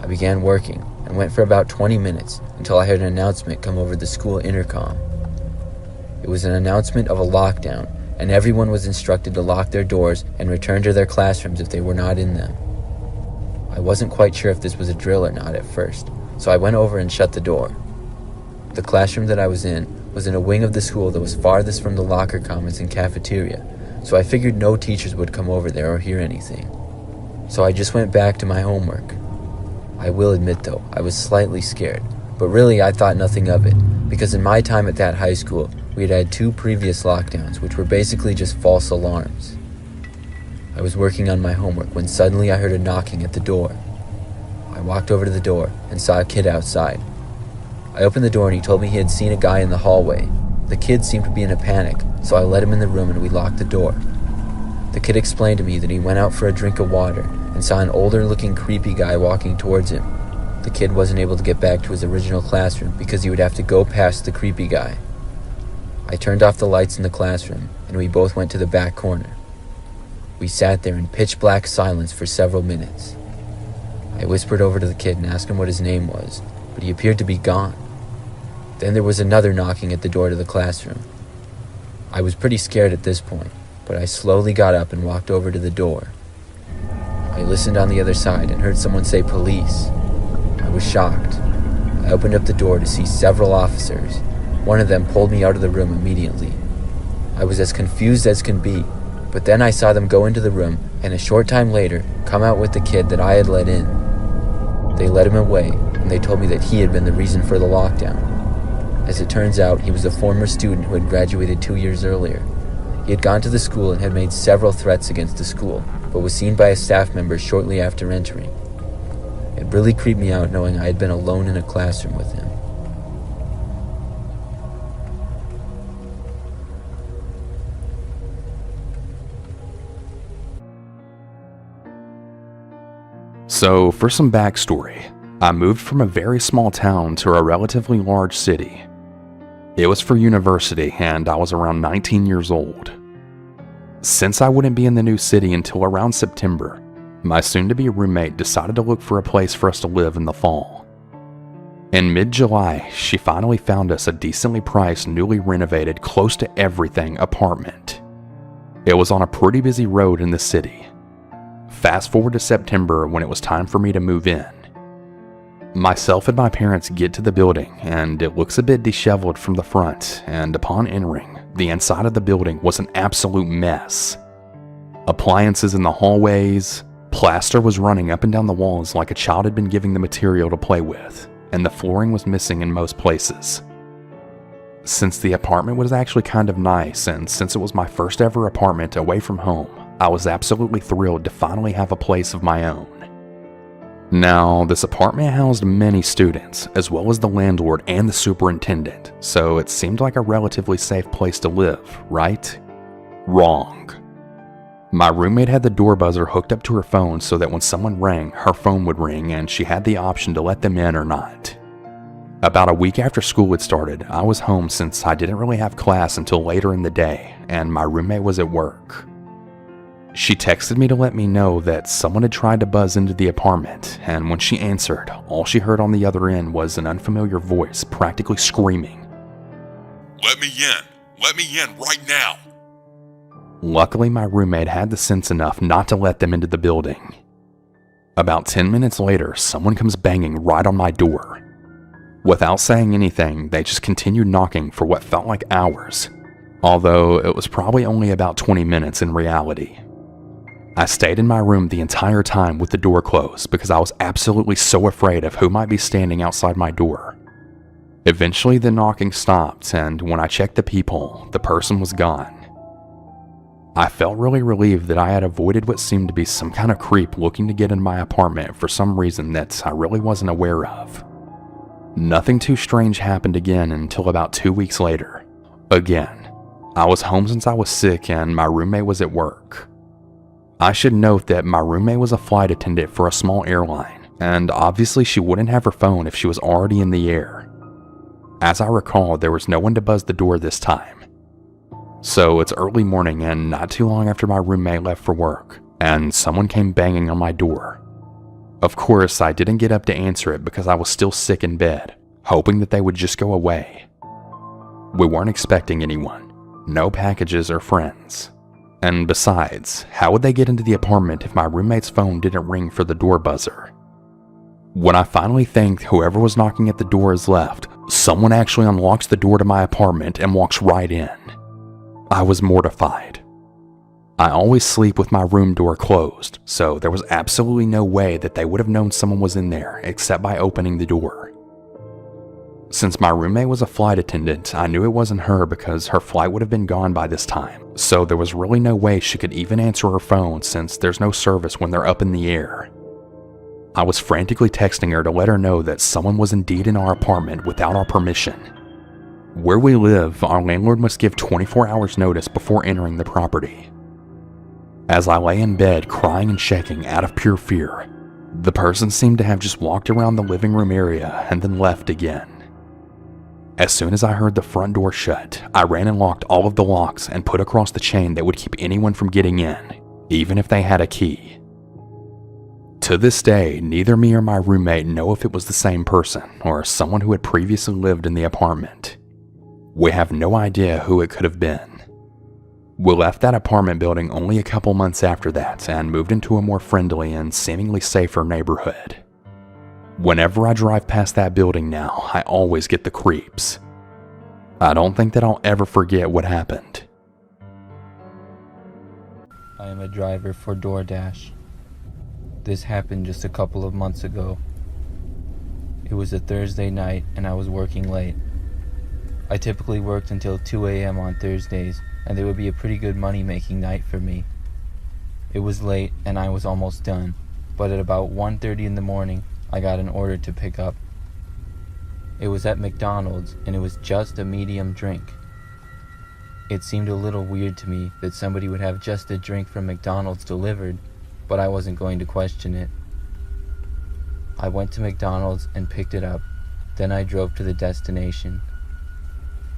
I began working and went for about 20 minutes until I heard an announcement come over the school intercom. It was an announcement of a lockdown, and everyone was instructed to lock their doors and return to their classrooms if they were not in them. I wasn't quite sure if this was a drill or not at first, so I went over and shut the door. The classroom that I was in was in a wing of the school that was farthest from the locker commons and cafeteria, so I figured no teachers would come over there or hear anything. So I just went back to my homework. I will admit though, I was slightly scared, but really I thought nothing of it, because in my time at that high school, we had had 2 previous lockdowns, which were basically just false alarms. I was working on my homework when suddenly I heard a knocking at the door. I walked over to the door and saw a kid outside. I opened the door and he told me he had seen a guy in the hallway. The kid seemed to be in a panic, so I let him in the room and we locked the door. The kid explained to me that he went out for a drink of water and saw an older looking creepy guy walking towards him. The kid wasn't able to get back to his original classroom because he would have to go past the creepy guy. I turned off the lights in the classroom and we both went to the back corner. We sat there in pitch black silence for several minutes. I whispered over to the kid and asked him what his name was, but he appeared to be gone. Then there was another knocking at the door to the classroom. I was pretty scared at this point, but I slowly got up and walked over to the door. I listened on the other side and heard someone say police. I was shocked. I opened up the door to see several officers. One of them pulled me out of the room immediately. I was as confused as can be, but then I saw them go into the room and a short time later come out with the kid that I had let in. They led him away and they told me that he had been the reason for the lockdown. As it turns out, he was a former student who had graduated 2 years earlier. He had gone to the school and had made several threats against the school, but was seen by a staff member shortly after entering. It really creeped me out knowing I had been alone in a classroom with him. So, for some backstory, I moved from a very small town to a relatively large city. It was for university, and I was around 19 years old. Since I wouldn't be in the new city until around September, my soon-to-be roommate decided to look for a place for us to live in the fall. In mid-July, she finally found us a decently priced, newly renovated, close to everything apartment. It was on a pretty busy road in the city. Fast forward to September when it was time for me to move in. Myself and my parents get to the building, and it looks a bit disheveled from the front, and upon entering, the inside of the building was an absolute mess. Appliances in the hallways, plaster was running up and down the walls like a child had been given the material to play with, and the flooring was missing in most places. Since the apartment was actually kind of nice, and since it was my first ever apartment away from home, I was absolutely thrilled to finally have a place of my own. Now, this apartment housed many students, as well as the landlord and the superintendent, so it seemed like a relatively safe place to live, right? Wrong. My roommate had the door buzzer hooked up to her phone so that when someone rang, her phone would ring and she had the option to let them in or not. About a week after school had started, I was home since I didn't really have class until later in the day, and my roommate was at work. She texted me to let me know that someone had tried to buzz into the apartment, and when she answered, all she heard on the other end was an unfamiliar voice practically screaming, Let me in! Let me in right now! Luckily, my roommate had the sense enough not to let them into the building. About 10 minutes later, someone comes banging right on my door. Without saying anything, they just continued knocking for what felt like hours, although it was probably only about 20 minutes in reality. I stayed in my room the entire time with the door closed because I was absolutely so afraid of who might be standing outside my door. Eventually the knocking stopped, and when I checked the peephole, the person was gone. I felt really relieved that I had avoided what seemed to be some kind of creep looking to get in my apartment for some reason that I really wasn't aware of. Nothing too strange happened again until about 2 weeks later. Again, I was home since I was sick and my roommate was at work. I should note that my roommate was a flight attendant for a small airline, and obviously she wouldn't have her phone if she was already in the air. As I recall, there was no one to buzz the door this time. So it's early morning and not too long after my roommate left for work, and someone came banging on my door. Of course, I didn't get up to answer it because I was still sick in bed, hoping that they would just go away. We weren't expecting anyone, no packages or friends. And besides, how would they get into the apartment if my roommate's phone didn't ring for the door buzzer? When I finally think whoever was knocking at the door has left, someone actually unlocks the door to my apartment and walks right in. I was mortified. I always sleep with my room door closed, so there was absolutely no way that they would have known someone was in there except by opening the door. Since my roommate was a flight attendant, I knew it wasn't her because her flight would have been gone by this time, so there was really no way she could even answer her phone since there's no service when they're up in the air. I was frantically texting her to let her know that someone was indeed in our apartment without our permission. Where we live, our landlord must give 24 hours notice before entering the property. As I lay in bed crying and shaking out of pure fear, the person seemed to have just walked around the living room area and then left again. As soon as I heard the front door shut, I ran and locked all of the locks and put across the chain that would keep anyone from getting in, even if they had a key. To this day, neither me or my roommate know if it was the same person or someone who had previously lived in the apartment. We have no idea who it could have been. We left that apartment building only a couple months after that and moved into a more friendly and seemingly safer neighborhood. Whenever I drive past that building now, I always get the creeps. I don't think that I'll ever forget what happened. I am a driver for DoorDash. This happened just a couple of months ago. It was a Thursday night and I was working late. I typically worked until 2 a.m. on Thursdays, and they would be a pretty good money-making night for me. It was late, and I was almost done, but at about 1:30 in the morning, I got an order to pick up. It was at McDonald's, and it was just a medium drink. It seemed a little weird to me that somebody would have just a drink from McDonald's delivered, but I wasn't going to question it. I went to McDonald's and picked it up. Then I drove to the destination.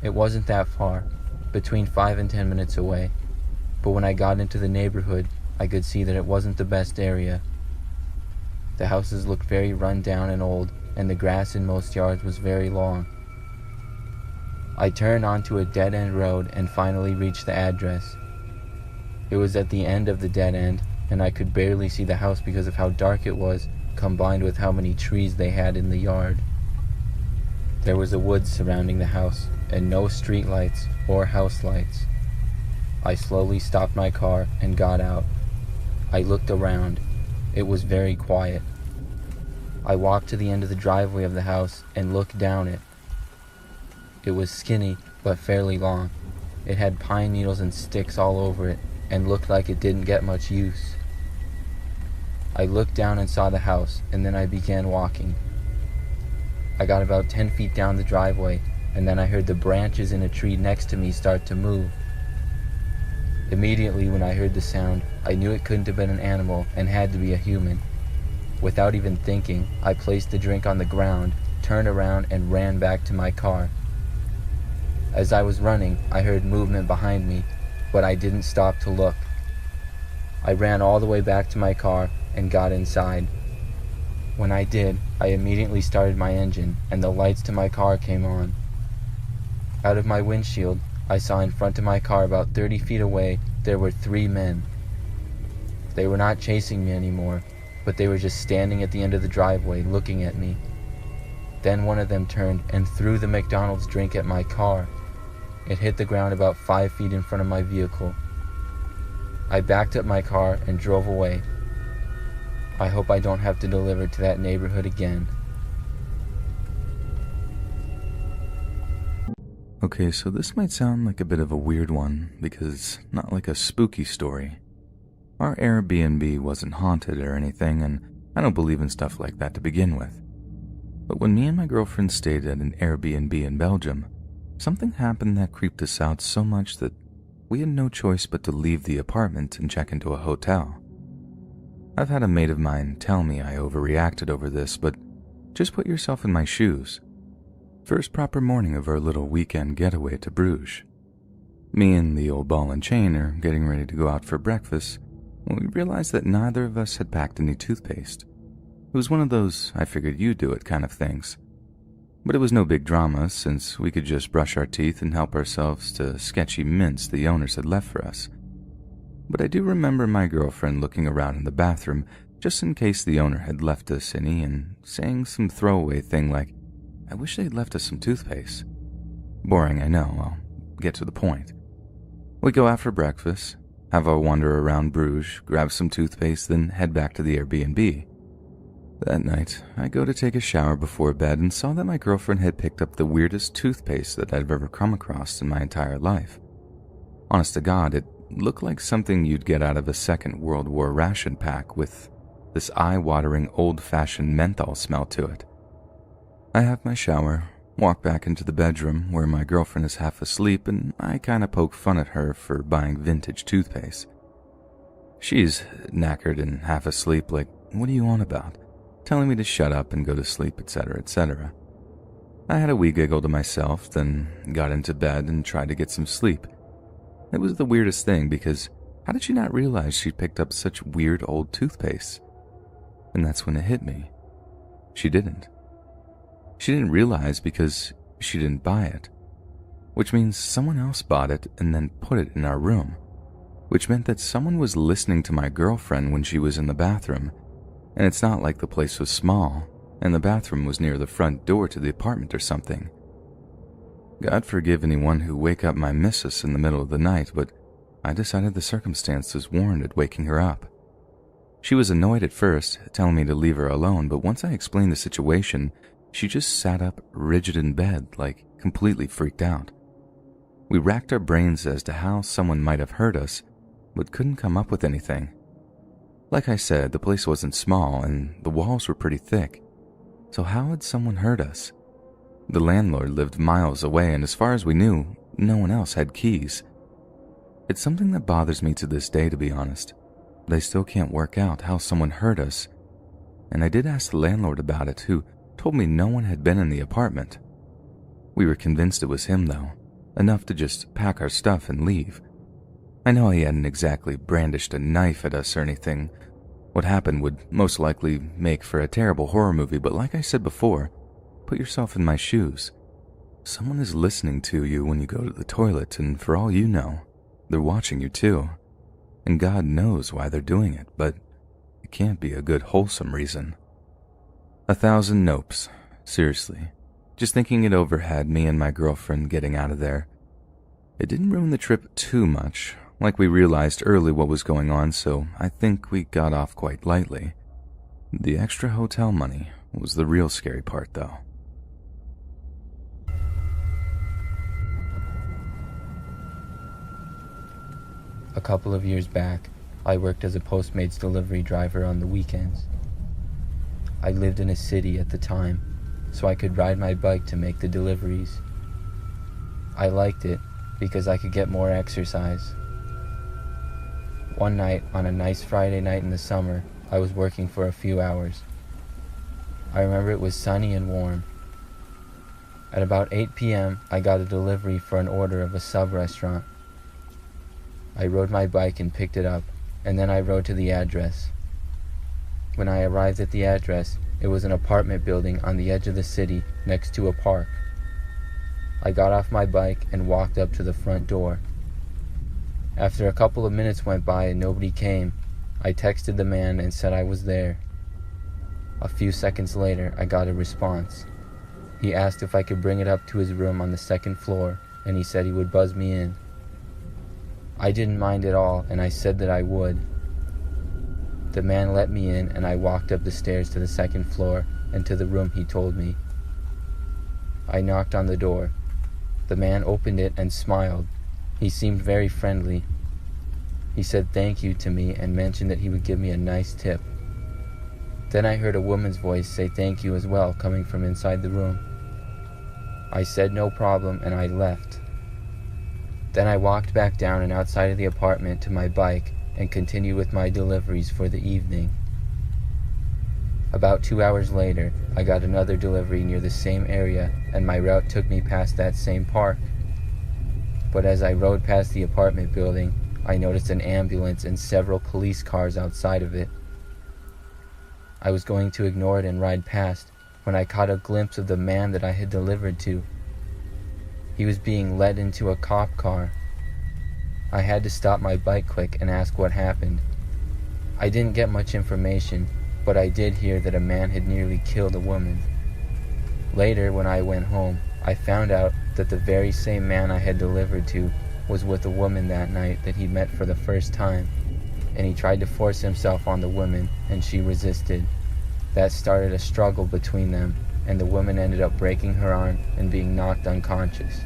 It wasn't that far, between 5 and 10 minutes away, but when I got into the neighborhood, I could see that it wasn't the best area. The houses looked very run down and old, and the grass in most yards was very long. I turned onto a dead-end road and finally reached the address. It was at the end of the dead end, and I could barely see the house because of how dark it was, combined with how many trees they had in the yard. There was a woods surrounding the house, and no street lights or house lights. I slowly stopped my car and got out. I looked around. It was very quiet. I walked to the end of the driveway of the house and looked down it. It was skinny, but fairly long. It had pine needles and sticks all over it, and looked like it didn't get much use. I looked down and saw the house, and then I began walking. I got about 10 feet down the driveway, and then I heard the branches in a tree next to me start to move. Immediately when I heard the sound, I knew it couldn't have been an animal and had to be a human. Without even thinking, I placed the drink on the ground, turned around, and ran back to my car. As I was running, I heard movement behind me, but I didn't stop to look. I ran all the way back to my car and got inside. When I did, I immediately started my engine, and the lights to my car came on. Out of my windshield, I saw in front of my car about 30 feet away, there were 3 men. They were not chasing me anymore, but they were just standing at the end of the driveway looking at me. Then one of them turned and threw the McDonald's drink at my car. It hit the ground about 5 feet in front of my vehicle. I backed up my car and drove away. I hope I don't have to deliver to that neighborhood again. Okay, so this might sound like a bit of a weird one, because not like a spooky story. Our Airbnb wasn't haunted or anything, and I don't believe in stuff like that to begin with. But when me and my girlfriend stayed at an Airbnb in Belgium, something happened that creeped us out so much that we had no choice but to leave the apartment and check into a hotel. I've had a mate of mine tell me I overreacted over this, but just put yourself in my shoes. First proper morning of our little weekend getaway to Bruges. Me and the old ball and chain are getting ready to go out for breakfast when we realized that neither of us had packed any toothpaste. It was one of those I figured you'd do it kind of things. But it was no big drama since we could just brush our teeth and help ourselves to sketchy mints the owners had left for us. But I do remember my girlfriend looking around in the bathroom just in case the owner had left us any and saying some throwaway thing like, "I wish they'd left us some toothpaste." Boring, I know, I'll get to the point. We go out for breakfast, have our wander around Bruges, grab some toothpaste, then head back to the Airbnb. That night, I go to take a shower before bed and saw that my girlfriend had picked up the weirdest toothpaste that I've ever come across in my entire life. Honest to God, it looked like something you'd get out of a Second World War ration pack with this eye-watering old-fashioned menthol smell to it. I have my shower, walk back into the bedroom where my girlfriend is half asleep, and I kinda poke fun at her for buying vintage toothpaste. She's knackered and half asleep like, "What are you on about?" telling me to shut up and go to sleep, etc., etc. I had a wee giggle to myself, then got into bed and tried to get some sleep. It was the weirdest thing because how did she not realize she'd picked up such weird old toothpaste? And that's when it hit me. She didn't. She didn't realize because she didn't buy it, which means someone else bought it and then put it in our room, which meant that someone was listening to my girlfriend when she was in the bathroom. And it's not like the place was small, and the bathroom was near the front door to the apartment or something. God forgive anyone who wake up my missus in the middle of the night, but I decided the circumstances warranted waking her up. She was annoyed at first, telling me to leave her alone, but once I explained the situation, She just sat up rigid in bed, like completely freaked out. We racked our brains as to how someone might have hurt us, but couldn't come up with anything. Like I said, the place wasn't small and the walls were pretty thick. So how had someone hurt us? The landlord lived miles away, and as far as we knew, no one else had keys. It's something that bothers me to this day, to be honest. But I still can't work out how someone hurt us. And I did ask the landlord about it, who told me no one had been in the apartment. We were convinced it was him, though, enough to just pack our stuff and leave. I know he hadn't exactly brandished a knife at us or anything. What happened would most likely make for a terrible horror movie, but like I said before, put yourself in my shoes. Someone is listening to you when you go to the toilet, and for all you know, they're watching you too. And God knows why they're doing it, but it can't be a good wholesome reason. 1,000 nopes, seriously. Just thinking it over had me and my girlfriend getting out of there. It didn't ruin the trip too much, like we realized early what was going on, so I think we got off quite lightly. The extra hotel money was the real scary part, though. A couple of years back, I worked as a Postmates delivery driver on the weekends. I lived in a city at the time, so I could ride my bike to make the deliveries. I liked it because I could get more exercise. One night, on a nice Friday night in the summer, I was working for a few hours. I remember it was sunny and warm. At about 8 p.m., I got a delivery for an order of a sub-restaurant. I rode my bike and picked it up, and then I rode to the address. When I arrived at the address, it was an apartment building on the edge of the city next to a park. I got off my bike and walked up to the front door. After a couple of minutes went by and nobody came, I texted the man and said I was there. A few seconds later, I got a response. He asked if I could bring it up to his room on the second floor, and he said he would buzz me in. I didn't mind at all, and I said that I would. The man let me in, and I walked up the stairs to the second floor and to the room he told me. I knocked on the door. The man opened it and smiled. He seemed very friendly. He said thank you to me and mentioned that he would give me a nice tip. Then I heard a woman's voice say thank you as well, coming from inside the room. I said no problem, and I left. Then I walked back down and outside of the apartment to my bike and continued with my deliveries for the evening. About 2 hours later, I got another delivery near the same area, and my route took me past that same park. But as I rode past the apartment building, I noticed an ambulance and several police cars outside of it. I was going to ignore it and ride past when I caught a glimpse of the man that I had delivered to. He was being led into a cop car. I had to stop my bike quick and ask what happened. I didn't get much information, but I did hear that a man had nearly killed a woman. Later, when I went home, I found out that the very same man I had delivered to was with a woman that night that he met for the first time, and he tried to force himself on the woman, and she resisted. That started a struggle between them, and the woman ended up breaking her arm and being knocked unconscious.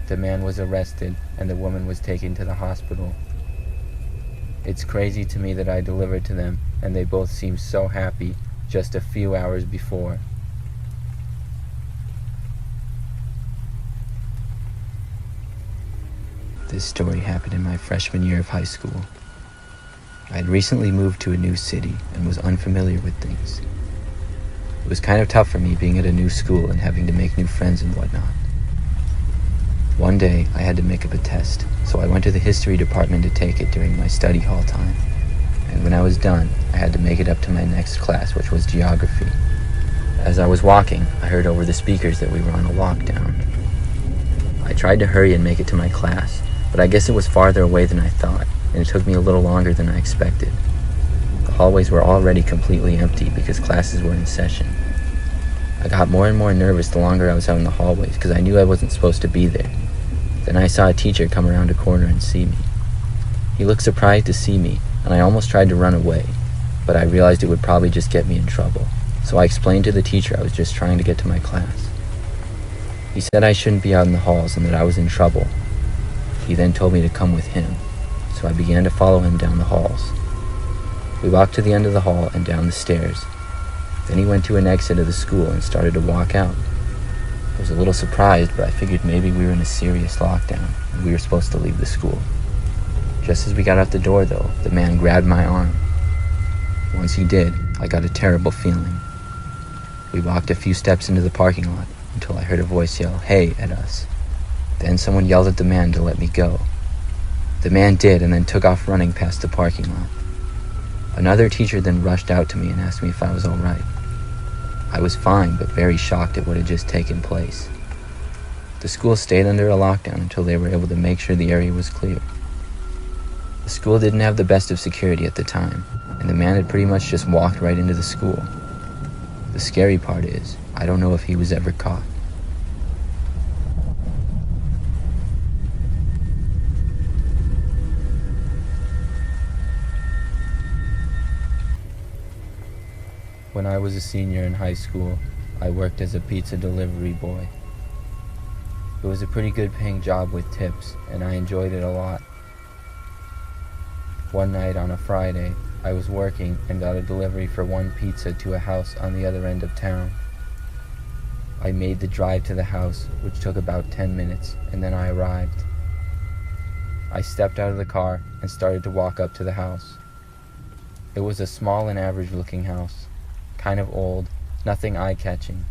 The man was arrested, and the woman was taken to the hospital. It's crazy to me that I delivered to them, and they both seemed so happy just a few hours before. This story happened in my freshman year of high school. I had recently moved to a new city and was unfamiliar with things. It was kind of tough for me being at a new school and having to make new friends and whatnot. One day, I had to make up a test, so I went to the history department to take it during my study hall time. And when I was done, I had to make it up to my next class, which was geography. As I was walking, I heard over the speakers that we were on a walk down. I tried to hurry and make it to my class, but I guess it was farther away than I thought, and it took me a little longer than I expected. The hallways were already completely empty because classes were in session. I got more and more nervous the longer I was out in the hallways because I knew I wasn't supposed to be there. Then I saw a teacher come around a corner and see me. He looked surprised to see me, and I almost tried to run away, but I realized it would probably just get me in trouble. So I explained to the teacher I was just trying to get to my class. He said I shouldn't be out in the halls and that I was in trouble. He then told me to come with him, so I began to follow him down the halls. We walked to the end of the hall and down the stairs. Then he went to an exit of the school and started to walk out. I was a little surprised, but I figured maybe we were in a serious lockdown and we were supposed to leave the school. Just as we got out the door, though, the man grabbed my arm. Once he did, I got a terrible feeling. We walked a few steps into the parking lot until I heard a voice yell, "Hey," at us. Then someone yelled at the man to let me go. The man did and then took off running past the parking lot. Another teacher then rushed out to me and asked me if I was all right. I was fine, but very shocked at what had just taken place. The school stayed under a lockdown until they were able to make sure the area was clear. The school didn't have the best of security at the time, and the man had pretty much just walked right into the school. The scary part is, I don't know if he was ever caught. When I was a senior in high school, I worked as a pizza delivery boy. It was a pretty good paying job with tips, and I enjoyed it a lot. One night on a Friday, I was working and got a delivery for one pizza to a house on the other end of town. I made the drive to the house, which took about 10 minutes, and then I arrived. I stepped out of the car and started to walk up to the house. It was a small and average-looking house, kind of old, nothing eye-catching.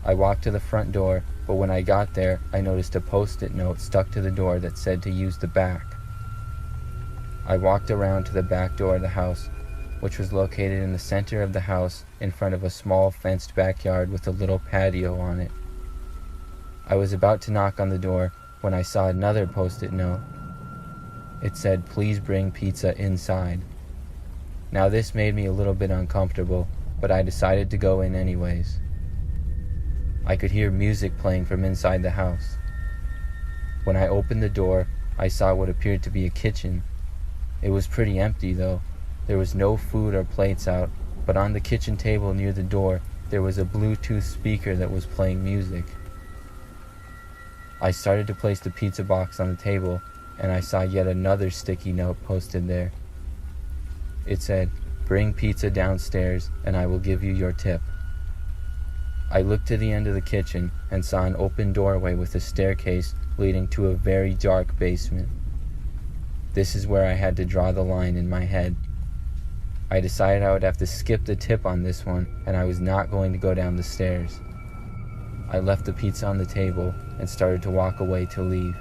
I walked to the front door, but when I got there, I noticed a post-it note stuck to the door that said to use the back. I walked around to the back door of the house, which was located in the center of the house in front of a small fenced backyard with a little patio on it. I was about to knock on the door when I saw another post-it note. It said, "Please bring pizza inside." Now this made me a little bit uncomfortable, but I decided to go in anyways. I could hear music playing from inside the house. When I opened the door, I saw what appeared to be a kitchen. It was pretty empty though. There was no food or plates out, but on the kitchen table near the door, there was a Bluetooth speaker that was playing music. I started to place the pizza box on the table, and I saw yet another sticky note posted there. It said, "Bring pizza downstairs and I will give you your tip." I looked to the end of the kitchen and saw an open doorway with a staircase leading to a very dark basement. This is where I had to draw the line in my head. I decided I would have to skip the tip on this one, and I was not going to go down the stairs. I left the pizza on the table and started to walk away to leave.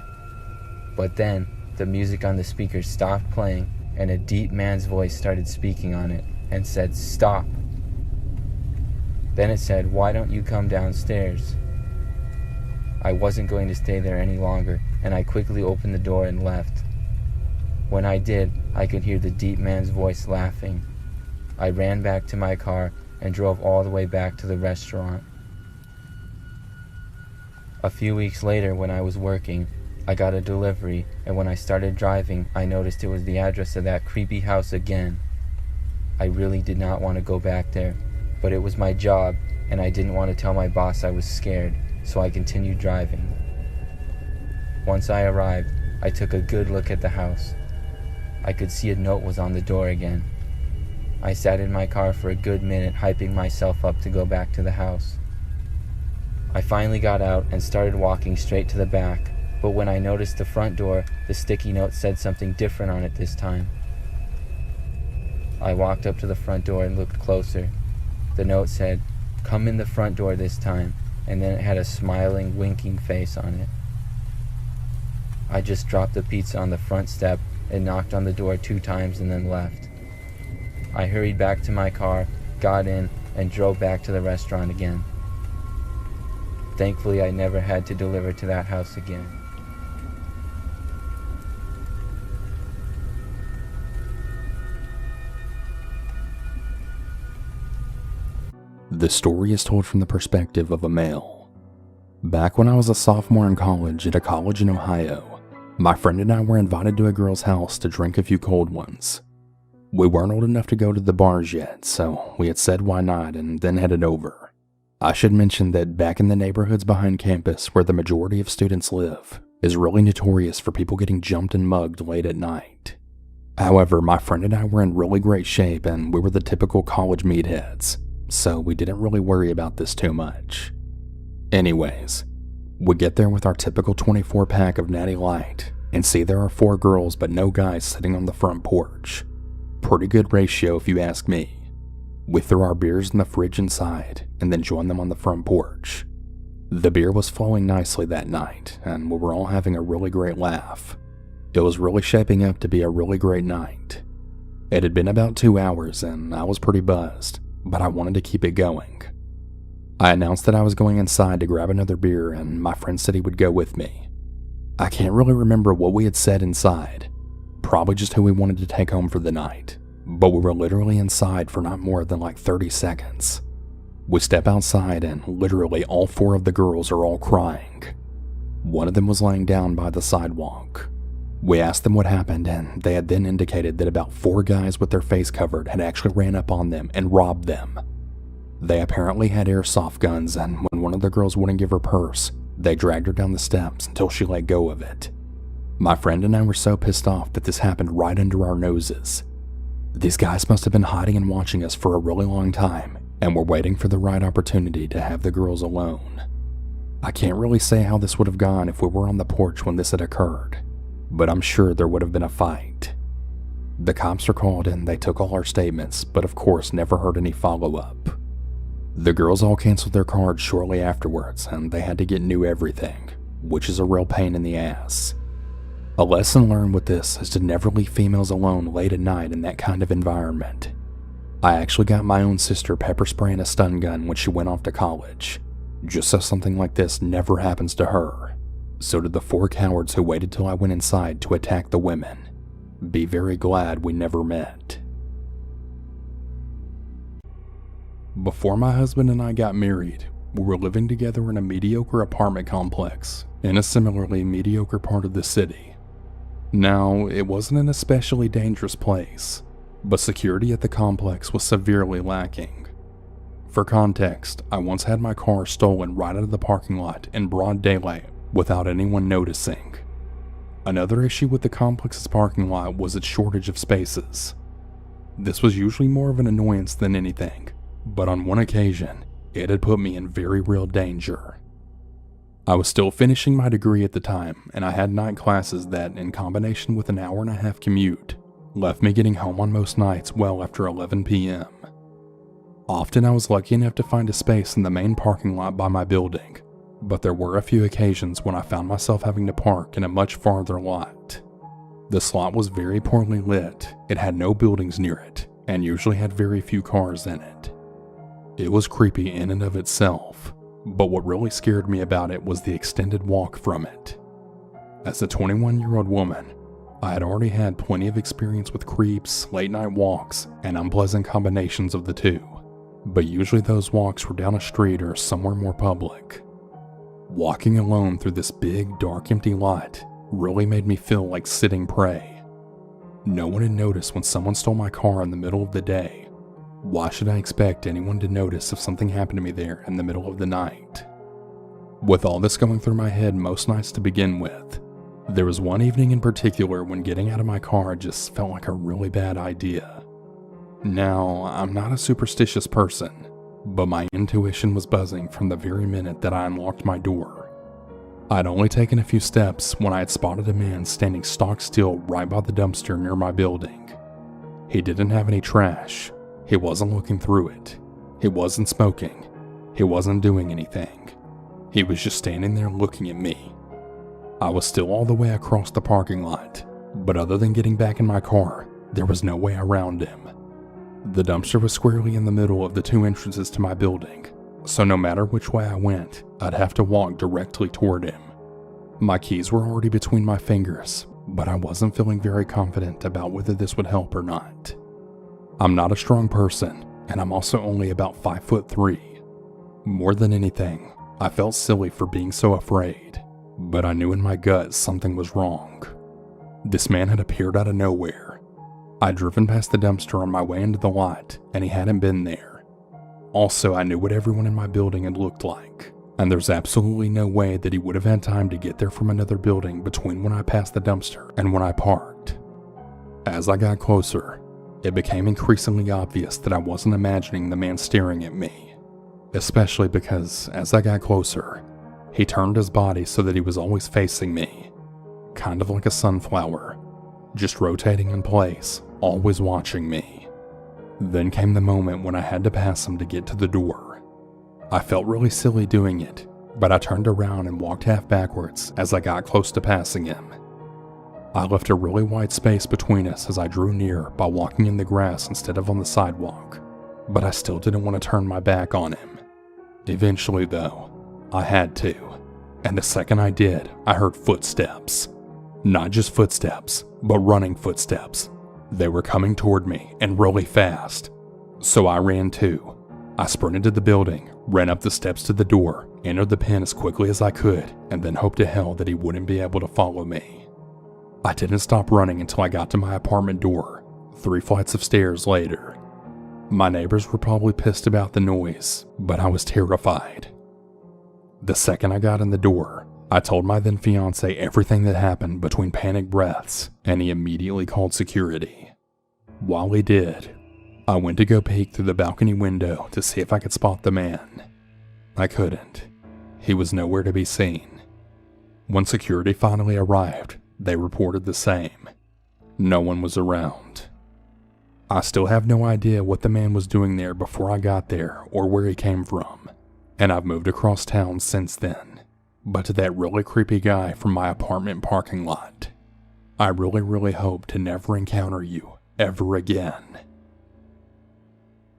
But then, the music on the speaker stopped playing, and a deep man's voice started speaking on it and said, "Stop." Then it said, "Why don't you come downstairs?" I wasn't going to stay there any longer, and I quickly opened the door and left. When I did, I could hear the deep man's voice laughing. I ran back to my car and drove all the way back to the restaurant. A few weeks later, when I was working, I got a delivery, and when I started driving, I noticed it was the address of that creepy house again. I really did not want to go back there, but it was my job, and I didn't want to tell my boss I was scared, so I continued driving. Once I arrived, I took a good look at the house. I could see a note was on the door again. I sat in my car for a good minute, hyping myself up to go back to the house. I finally got out and started walking straight to the back, but when I noticed the front door, the sticky note said something different on it this time. I walked up to the front door and looked closer. The note said, "Come in the front door this time," and then it had a smiling, winking face on it. I just dropped the pizza on the front step and knocked on the door 2 times and then left. I hurried back to my car, got in, and drove back to the restaurant again. Thankfully, I never had to deliver to that house again. This story is told from the perspective of a male. Back when I was a sophomore in college at a college in Ohio, my friend and I were invited to a girl's house to drink a few cold ones. We weren't old enough to go to the bars yet, so we had said why not and then headed over. I should mention that back in the neighborhoods behind campus where the majority of students live is really notorious for people getting jumped and mugged late at night. However, my friend and I were in really great shape and we were the typical college meatheads, so we didn't really worry about this too much. Anyways, we get there with our typical 24-pack of Natty Light and see there are 4 girls but no guys sitting on the front porch. Pretty good ratio if you ask me. We threw our beers in the fridge inside and then joined them on the front porch. The beer was flowing nicely that night and we were all having a really great laugh. It was really shaping up to be a really great night. It had been about 2 hours and I was pretty buzzed, but I wanted to keep it going. I announced that I was going inside to grab another beer and my friend said he would go with me. I can't really remember what we had said inside, probably just who we wanted to take home for the night, but we were literally inside for not more than like 30 seconds. We step outside and literally all 4 of the girls are all crying. One of them was laying down by the sidewalk. We asked them what happened and they had then indicated that about 4 guys with their face covered had actually ran up on them and robbed them. They apparently had airsoft guns and when one of the girls wouldn't give her purse, they dragged her down the steps until she let go of it. My friend and I were so pissed off that this happened right under our noses. These guys must have been hiding and watching us for a really long time and were waiting for the right opportunity to have the girls alone. I can't really say how this would have gone if we were on the porch when this had occurred, but I'm sure there would have been a fight. The cops were called and they took all our statements, but of course never heard any follow-up. The girls all canceled their cards shortly afterwards and they had to get new everything, which is a real pain in the ass. A lesson learned with this is to never leave females alone late at night in that kind of environment. I actually got my own sister pepper spraying a stun gun when she went off to college, just so something like this never happens to her. So did the 4 cowards who waited till I went inside to attack the women. Be very glad we never met. Before my husband and I got married, we were living together in a mediocre apartment complex in a similarly mediocre part of the city. Now, it wasn't an especially dangerous place, but security at the complex was severely lacking. For context, I once had my car stolen right out of the parking lot in broad daylight without anyone noticing. Another issue with the complex's parking lot was its shortage of spaces. This was usually more of an annoyance than anything, but on one occasion, it had put me in very real danger. I was still finishing my degree at the time, and I had night classes that, in combination with an hour-and-a-half commute, left me getting home on most nights well after 11 p.m. Often I was lucky enough to find a space in the main parking lot by my building, but there were a few occasions when I found myself having to park in a much farther lot. The slot was very poorly lit, it had no buildings near it, and usually had very few cars in it. It was creepy in and of itself, but what really scared me about it was the extended walk from it. As a 21-year-old woman, I had already had plenty of experience with creeps, late-night walks, and unpleasant combinations of the two, but usually those walks were down a street or somewhere more public. Walking alone through this big, dark, empty lot really made me feel like sitting prey. No one had noticed when someone stole my car in the middle of the day. Why should I expect anyone to notice if something happened to me there in the middle of the night? With all this going through my head most nights to begin with, there was one evening in particular when getting out of my car just felt like a really bad idea. Now, I'm not a superstitious person, but my intuition was buzzing from the very minute that I unlocked my door. I'd only taken a few steps when I had spotted a man standing stock still right by the dumpster near my building. He didn't have any trash. He wasn't looking through it. He wasn't smoking. He wasn't doing anything. He was just standing there looking at me. I was still all the way across the parking lot, but other than getting back in my car, there was no way around him. The dumpster was squarely in the middle of the 2 entrances to my building, so no matter which way I went, I'd have to walk directly toward him. My keys were already between my fingers, but I wasn't feeling very confident about whether this would help or not. I'm not a strong person, and I'm also only about 5'3". More than anything, I felt silly for being so afraid, but I knew in my gut something was wrong. This man had appeared out of nowhere. I'd driven past the dumpster on my way into the lot, and he hadn't been there. Also, I knew what everyone in my building had looked like, and there's absolutely no way that he would have had time to get there from another building between when I passed the dumpster and when I parked. As I got closer, it became increasingly obvious that I wasn't imagining the man staring at me, especially because as I got closer, he turned his body so that he was always facing me, kind of like a sunflower, just rotating in place, always watching me. Then came the moment when I had to pass him to get to the door. I felt really silly doing it, but I turned around and walked half backwards as I got close to passing him. I left a really wide space between us as I drew near by walking in the grass instead of on the sidewalk, but I still didn't want to turn my back on him. Eventually, though, I had to, and the second I did, I heard footsteps. Not just footsteps, but running footsteps. They were coming toward me, and really fast. So I ran too. I sprinted to the building, ran up the steps to the door, entered the pen as quickly as I could, and then hoped to hell that he wouldn't be able to follow me. I didn't stop running until I got to my apartment door, 3 flights of stairs later. My neighbors were probably pissed about the noise, but I was terrified. The second I got in the door, I told my then fiance everything that happened between panic breaths, and he immediately called security. While he did, I went to go peek through the balcony window to see if I could spot the man. I couldn't. He was nowhere to be seen. When security finally arrived, they reported the same. No one was around. I still have no idea what the man was doing there before I got there or where he came from, and I've moved across town since then. But to that really creepy guy from my apartment parking lot, I really hope to never encounter you ever again.